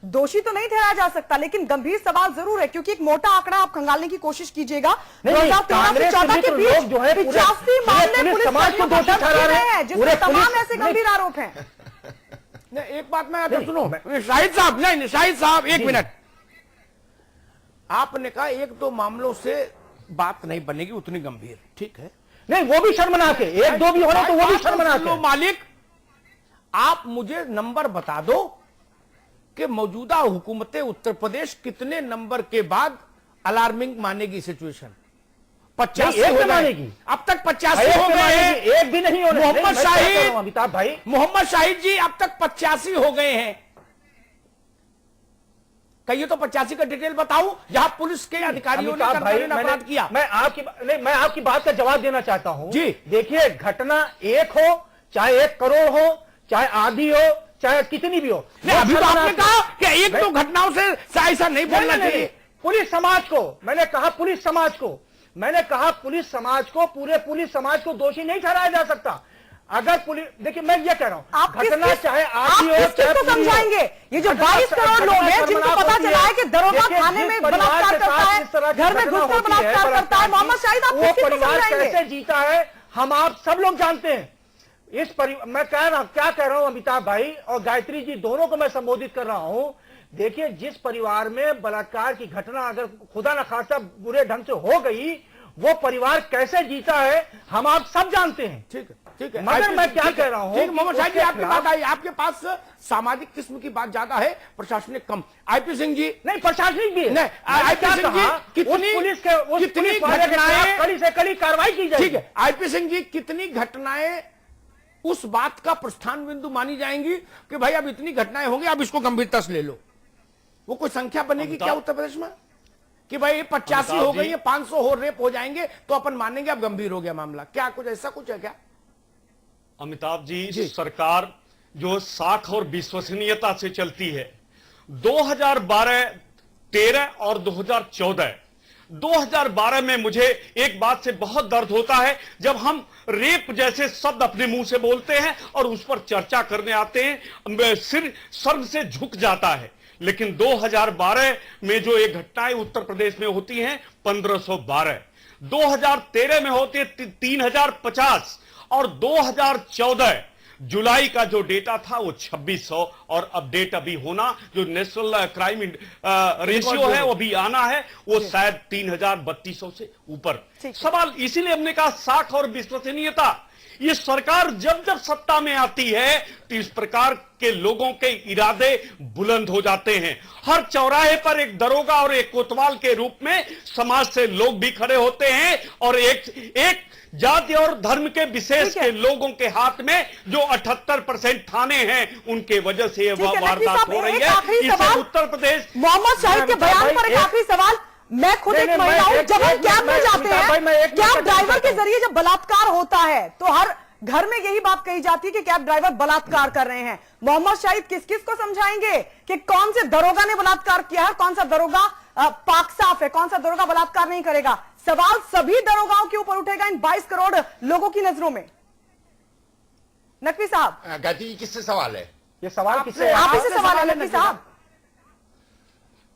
दोषी तो नहीं ठहराया जा सकता, लेकिन गंभीर सवाल जरूर है, क्योंकि एक मोटा आंकड़ा आप खंगालने की कोशिश कीजिएगा। 2013 से 14 के बीच 85 मामले पुलिस समाज को दोषी ठहरा रहे हैं, जिसमें तमाम ऐसे गंभीर आरोप हैं। एक बात मैं आपसे सुनो, शाहिद साहब, नहीं शाहिद साहब, एक मिनट। आपने कहा 1-2 मामलों से बात नहीं बनेगी उतनी गंभीर, ठीक है, नहीं वो भी शर्मनाक है। 1-2 भी होने तो वो भी शर्मनाक है। मालिक, आप मुझे नंबर बता दो कि मौजूदा हुकूमतें उत्तर प्रदेश कितने नंबर के बाद अलार्मिंग मानेगी सिचुएशन? 85 हो गए, अब तक 85 हो गए हैं। एक भी नहीं होने। मोहम्मद शाहिद, अमिताभ भाई, मोहम्मद शाहिद जी अब तक 85 हो गए हैं। कहिए तो 85 का डिटेल बताऊं जहां पुलिस के अधिकारियों ने अपराध किया। मैं आपकी बात का जवाब देना चाहता हूं जी। देखिए, घटना एक हो, चाहे 1 करोड़ हो, चाहे आधी हो, चाहे कितनी भी हो। अभी तो आपने कहा कि 1-2 घटनाओं से ऐसा नहीं बोलना चाहिए। पुलिस समाज को मैंने कहा, पुलिस समाज को पूरे पुलिस समाज को दोषी नहीं ठहराया जा सकता। अगर पुलिस, देखिए मैं ये कह रहा हूं, घटना चाहे आधी हो, चाहे किसको समझाएंगे? ये जो 22 करोड़ लोग हैं जिनको पता चला है कि दरोगा थाने में बलात्कार करता है, घर में घुसकर बलात्कार करता है, मोहम्मद शाहिद, आप वो परिवार कैसे जीता है हम आप सब लोग जानते हैं। मैं क्या कह रहा हूं अमिताभ भाई और गायत्री जी दोनों को मैं संबोधित कर रहा हूं देखिए, जिस परिवार में बलात्कार की घटना अगर खुदा न खास्ता बुरे ढंग से हो गई, वो परिवार कैसे जीता है हम आप सब जानते हैं। ठीक है, ठीक है। मगर मैं क्या कह रहा हूं, मोहम्मद शाहिद जी, आपकी बात आई, आपके पास सामाजिक किस्म की बात ज्यादा है, प्रशासनिक कम। आईपी सिंह जी, नहीं प्रशासनिक भी नहीं, आईपी सिंह जी, कितनी घटनाएं, कड़ी से कड़ी कार्रवाई की जाए। ठीक है, आईपी सिंह जी, कितनी घटनाएं उस बात का प्रस्थान बिंदु मानी जाएंगी कि भाई अब इतनी घटनाएं होंगी, अब इसको गंभीरता से ले लो? वो कोई संख्या बनेगी क्या उत्तर प्रदेश में कि भाई 85 हो गई है, 500 हो रेप हो जाएंगे तो अपन मानेंगे अब गंभीर हो गया मामला? क्या कुछ ऐसा कुछ है क्या? अमिताभ जी, सरकार जो साख और विश्वसनीयता से चलती है, 2012, 13 और 2012 में मुझे एक बात से बहुत दर्द होता है, जब हम रेप जैसे शब्द अपने मुंह से बोलते हैं और उस पर चर्चा करने आते हैं, सिर सर्व से झुक जाता है। लेकिन 2012 में जो एक घटनाएं उत्तर प्रदेश में होती हैं 1512, 2013 में होती है 3050 और 2014 जुलाई का जो डेटा था वो 2600 और अपडेट अभी होना जो नेशनल क्राइम रेशियो है वो अभी आना है, वो शायद 3200 से ऊपर। सवाल इसीलिए हमने कहा साख और विश्वसनीयता। ये सरकार जब जब सत्ता में आती है तो इस प्रकार के लोगों के इरादे बुलंद हो जाते हैं। हर चौराहे पर एक दरोगा और एक कोतवाल के रूप में समाज से लोग भी खड़े होते हैं और एक जाति और धर्म के विशेष के लोगों के हाथ में जो 78% थाने हैं उनके वजह से ये वारदात हो रही है। इसे उत्तर प्रदेश। मोहम्मद शाहिद के बयान पर एक आखिरी सवाल। मैं खुद एक महिला हूं, जब हम कैब में जाते हैं, कैब ड्राइवर के जरिए जब बलात्कार होता है तो हर घर में यही बात कही जाती है कि कैब ड्राइवर बलात्कार कर रहे हैं। मोहम्मद शाहिद किस किस को समझाएंगे कि कौन से दरोगा ने बलात्कार किया है, कौन सा दरोगा पाक साफ है, कौन सा दरोगा बलात्कार नहीं करेगा? सवाल सभी दरोगाओं के ऊपर उठेगा इन 22 करोड़ लोगों की नजरों में। नकवी साहब, गायत्री जी, किससे सवाल है? ये सवाल किससे? आप ही से सवाल है नकवी साहब।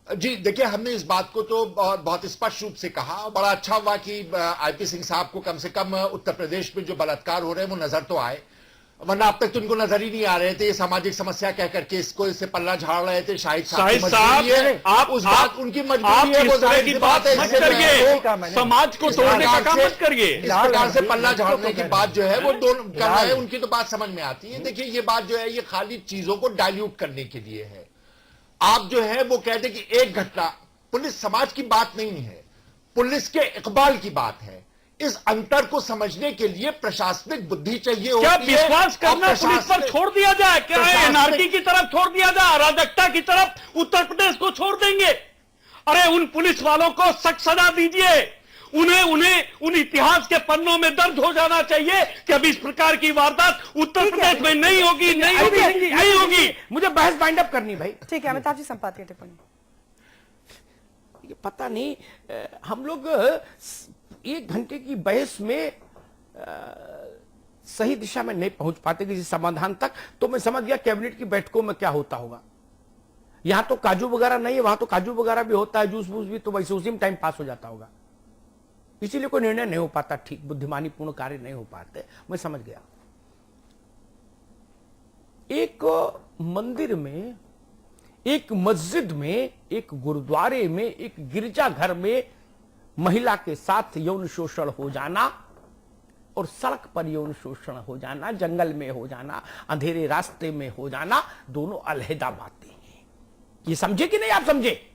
जी देखिए, हमने इस बात को तो बहुत स्पष्ट रूप से कहा और बड़ा अच्छा हुआ कि आईपी सिंह साहब को कम से कम उत्तर प्रदेश में जो बलात्कार हो रहे हैं वो नजर तो आए, वरना अब तक तो उनको नजर ही नहीं आ रहे थे। ये सामाजिक समस्या कह करके इसको इससे पल्ला झाड़ रहे थे। शाहिद साहब, आप उस बात उनकी मजबूरी है, वो जाहिर सी बात है, समाज को तोड़ने का काम मत करिए। इस प्रकार से पल्ला झाड़ने की बात जो है वो दोनों कर रहे हैं, उनकी तो बात समझ में आती है। देखिए, ये बात जो है ये खाली चीजों को डाइल्यूट करने के लिए है। आप जो है वो कहते कि एक घटना, पुलिस समाज की बात नहीं है, पुलिस के इकबाल की बात है। इस अंतर को समझने के लिए प्रशासनिक बुद्धि चाहिए होती है। क्या विश्वास करना पुलिस पर छोड़ दिया जाए? क्या एनआरकी की तरफ छोड़ दिया जाए? अराजकता की तरफ उत्तर प्रदेश को छोड़ देंगे? अरे उन पुलिस वालों को सख्त सजा दीजिए। उन्हें उन इतिहास के पन्नों में दर्ज हो जाना चाहिए कि अब इस प्रकार की वारदात उत्तर प्रदेश में नहीं होगी, नहीं होगी, नहीं होगी। मुझे बहस बाइंड अप करनी भाई। ठीक है, अमिताभ जी, संपादकीय टिप्पणी। पता नहीं, हम लोग 1 घंटे की बहस में सही दिशा में नहीं पहुंच पाते किसी समाधान तक। तो मैं समझ गया कैबिनेट की बैठकों में क्या होता होगा। यहां तो काजू वगैरह नहीं है, वहां तो काजू वगैरह भी होता है, जूस वूस भी, तो वैसे उसी में टाइम पास हो जाता होगा, इसीलिए कोई निर्णय नहीं हो पाता, ठीक बुद्धिमानी पूर्ण कार्य नहीं हो पाते। मैं समझ गया। एक मंदिर में, एक मस्जिद में, एक गुरुद्वारे में, एक गिरजाघर में महिला के साथ यौन शोषण हो जाना और सड़क पर यौन शोषण हो जाना, जंगल में हो जाना, अंधेरे रास्ते में हो जाना, दोनों अलहदा बातें हैं। ये समझे कि नहीं? आप समझे?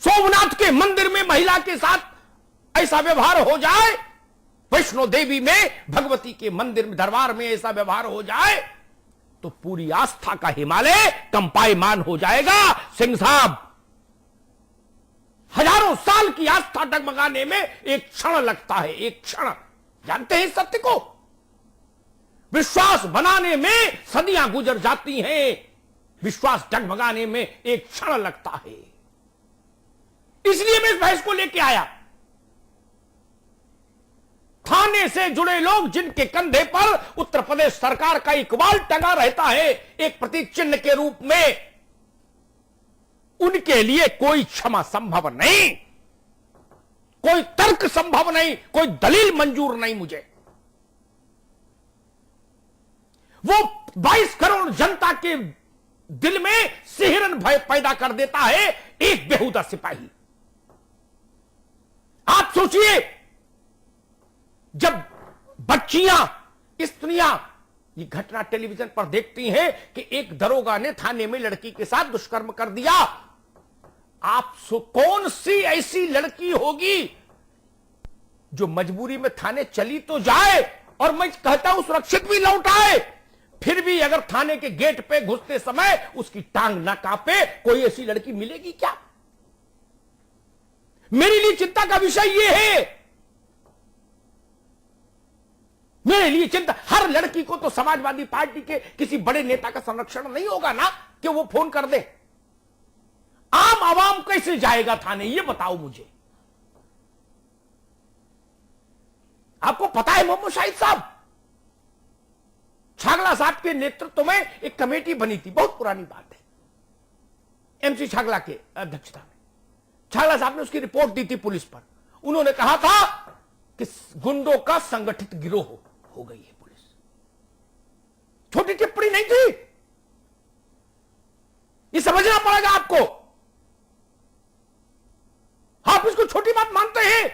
सोमनाथ के मंदिर में महिला के साथ ऐसा व्यवहार हो जाए, वैष्णो देवी में, भगवती के मंदिर में, दरबार में ऐसा व्यवहार हो जाए तो पूरी आस्था का हिमालय कंपायमान हो जाएगा। सिंह साहब, हजारों साल की आस्था डगमगाने में एक क्षण लगता है, एक क्षण। जानते हैं सत्य को? विश्वास बनाने में सदियां गुजर जाती हैं, विश्वास डगमगाने में एक क्षण लगता है। इसलिए मैं इस बहस को लेके आया। थाने से जुड़े लोग जिनके कंधे पर उत्तर प्रदेश सरकार का इकबाल टंगा रहता है एक प्रतीक चिन्ह के रूप में, उनके लिए कोई क्षमा संभव नहीं, कोई तर्क संभव नहीं, कोई दलील मंजूर नहीं मुझे। वो 22 करोड़ जनता के दिल में सिहरन भय पैदा कर देता है एक बेहुदा सिपाही। आप सोचिए, जब बच्चियां, स्त्रियां ये घटना टेलीविजन पर देखती हैं कि एक दरोगा ने थाने में लड़की के साथ दुष्कर्म कर दिया, आप कौन सी ऐसी लड़की होगी जो मजबूरी में थाने चली तो जाए, और मैं कहता हूं सुरक्षित भी लौट आए, फिर भी अगर थाने के गेट पे घुसते समय उसकी टांग ना कांपे? कोई ऐसी लड़की मिलेगी क्या? मेरे लिए चिंता का विषय यह है, मेरे लिए चिंता, हर लड़की को तो समाजवादी पार्टी के किसी बड़े नेता का संरक्षण नहीं होगा ना कि वो फोन कर दे। आम आवाम कैसे जाएगा थाने, ये बताओ मुझे। आपको पता है मोहम्मद शाहिद साहब, छागला साहब के नेतृत्व में एक कमेटी बनी थी, बहुत पुरानी बात है, एमसी छागला के अध्यक्षता में। छागला साहब ने उसकी रिपोर्ट दी थी पुलिस पर। उन्होंने कहा था कि गुंडों का संगठित गिरोह हो गई है पुलिस। छोटी टिप्पणी नहीं थी, ये समझना पड़ेगा आपको। आप इसको छोटी बात मानते हैं?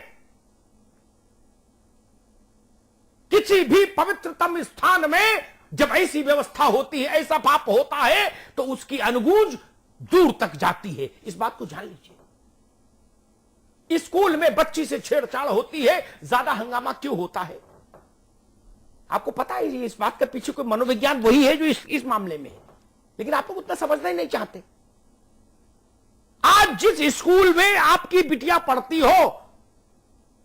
किसी भी पवित्रतम स्थान में जब ऐसी व्यवस्था होती है, ऐसा पाप होता है, तो उसकी अनुगूंज दूर तक जाती है। इस बात को जान लीजिए। स्कूल में बच्ची से छेड़छाड़ होती है, ज्यादा हंगामा क्यों होता है? आपको पता है इस बात के पीछे कोई मनोविज्ञान वही है जो इस मामले में है, लेकिन आप लोग उतना समझना ही नहीं चाहते। आज जिस स्कूल में आपकी बिटिया पढ़ती हो,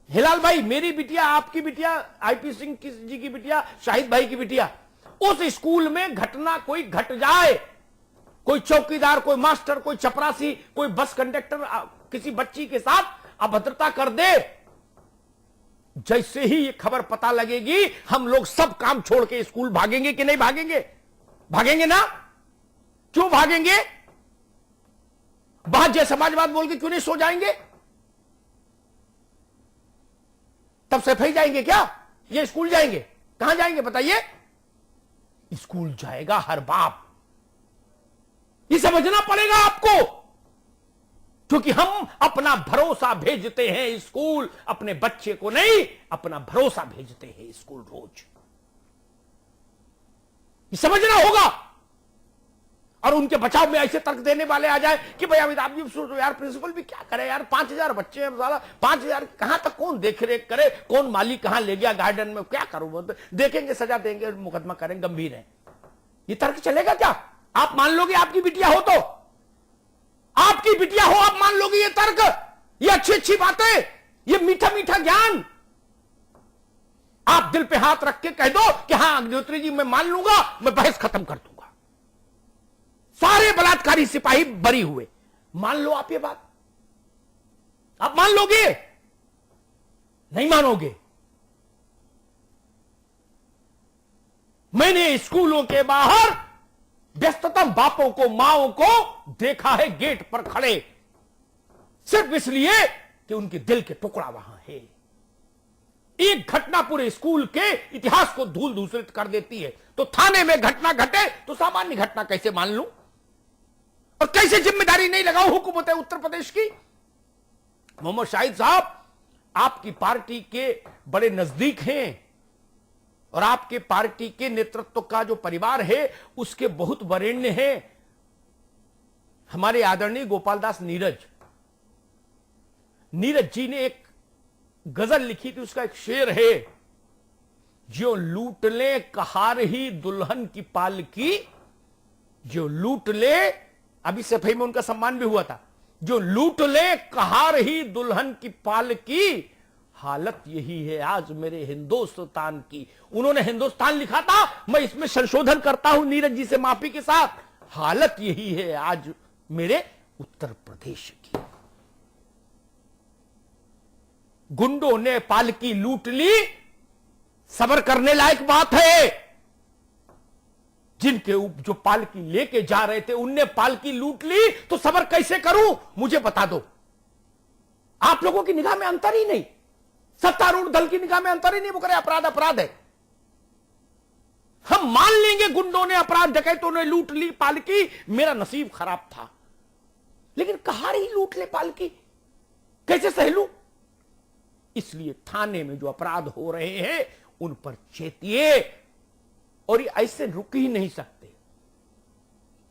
हिलाल भाई मेरी बिटिया, आपकी बिटिया, आईपी सिंह जी की बिटिया, शाहिद भाई की बिटिया, उस स्कूल में घटना कोई घट जाए, कोई चौकीदार, कोई मास्टर, कोई चपरासी, कोई बस कंडक्टर किसी बच्ची के साथ अभद्रता कर दे, जैसे ही ये खबर पता लगेगी, हम लोग सब काम छोड़ के स्कूल भागेंगे कि नहीं भागेंगे? भागेंगे ना? क्यों भागेंगे? बात जय समाजवाद बोल के क्यों नहीं सो जाएंगे? तब सफाई जाएंगे क्या? ये स्कूल जाएंगे? कहां जाएंगे बताइए? स्कूल जाएगा हर बाप। ये समझना पड़ेगा आपको, क्योंकि हम अपना भरोसा भेजते हैं स्कूल, अपने बच्चे को नहीं, अपना भरोसा भेजते हैं स्कूल रोज। ये समझना होगा। और उनके बचाव में ऐसे तर्क देने वाले आ जाए कि भाई अमिताभ जी सोचो यार, प्रिंसिपल भी क्या करे यार, 5000 बच्चे हैं, 5000 कहां तक कौन देख रेख करे, कौन माली कहां ले गया गार्डन में, क्या करूं, देखेंगे, सजा देंगे, मुकदमा करेंगे, गंभीर है। ये तर्क चलेगा क्या? आप मान लोगे आपकी बिटिया हो तो? आपकी बिटिया हो, आप मान लोगे ये तर्क, ये अच्छी अच्छी बातें, ये मीठा मीठा ज्ञान? आप दिल पे हाथ रख के कह दो कि हां अग्निहोत्री जी मैं मान लूंगा, मैं बहस खत्म कर दूंगा, सारे बलात्कारी सिपाही बरी हुए। मान लो आप ये बात, आप मान लोगे? नहीं मानोगे। मैंने स्कूलों के बाहर व्यस्ततम बापों को, माओं को देखा है गेट पर खड़े, सिर्फ इसलिए कि उनके दिल के टुकड़ा वहां है। एक घटना पूरे स्कूल के इतिहास को धूल धूसरित कर देती है। तो थाने में घटना घटे तो सामान्य घटना कैसे मान लूं, और कैसे जिम्मेदारी नहीं लगाऊं हुकूमत है उत्तर प्रदेश की? मोहम्मद शाहिद साहब आपकी पार्टी के बड़े नजदीक हैं, और आपके पार्टी के नेतृत्व का जो परिवार है उसके बहुत वरेण्य हैं। हमारे आदरणीय गोपाल दास नीरज जी ने एक गजल लिखी थी, उसका एक शेर है, जो लूट ले कहार ही दुल्हन की पालकी, जो लूट ले, अभी सफाई में उनका सम्मान भी हुआ था, जो लूट ले कहार ही दुल्हन की पालकी, हालत यही है आज मेरे हिंदुस्तान की। उन्होंने हिंदुस्तान लिखा था, मैं इसमें संशोधन करता हूं नीरज जी से माफी के साथ, हालत यही है आज मेरे उत्तर प्रदेश की। गुंडों ने पालकी लूट ली, सब्र करने लायक बात है। जिनके जो पालकी लेके जा रहे थे उनने पालकी लूट ली, तो सब्र कैसे करूं मुझे बता दो। आप लोगों की निगाह में अंतर ही नहीं, सत्तारूढ़ दल की निगाह में अंतर ही नहीं, वो करे अपराध अपराध है। हम मान लेंगे गुंडों ने, अपराध डकैतों ने लूट ली पालकी, मेरा नसीब खराब था, लेकिन कहां रही लूट ले पालकी, कैसे सह लूं? इसलिए थाने में जो अपराध हो रहे हैं उन पर चेतिए, और ये ऐसे रुक ही नहीं सकते।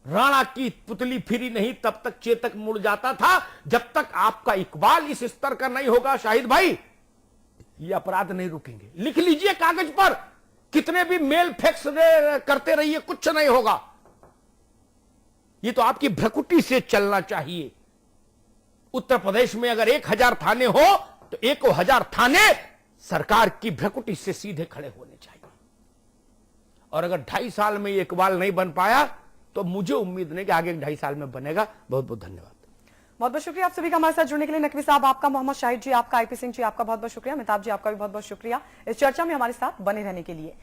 राणा की पुतली फिरी नहीं तब तक चेतक मुड़ जाता था, जब तक आपका इकबाल इस स्तर का नहीं होगा शाहिद भाई, ये अपराध नहीं रुकेंगे। लिख लीजिए कागज पर, कितने भी मेल फैक्स करते रहिए, कुछ नहीं होगा। ये तो आपकी भ्रकुटी से चलना चाहिए। उत्तर प्रदेश में अगर 1000 थाने हो तो 1000 थाने सरकार की भ्रकुटी से सीधे खड़े होने चाहिए। और अगर 2.5 साल में ये इकबाल नहीं बन पाया तो मुझे उम्मीद नहीं कि आगे 2.5 साल में बनेगा। बहुत बहुत धन्यवाद। बहुत बहुत शुक्रिया आप सभी का हमारे साथ जुड़ने के लिए। नकवी साहब आपका, मोहम्मद शाहिद जी आपका, आईपी सिंह जी आपका बहुत बहुत शुक्रिया, अमिताभ जी आपका भी बहुत बहुत शुक्रिया इस चर्चा में हमारे साथ बने रहने के लिए।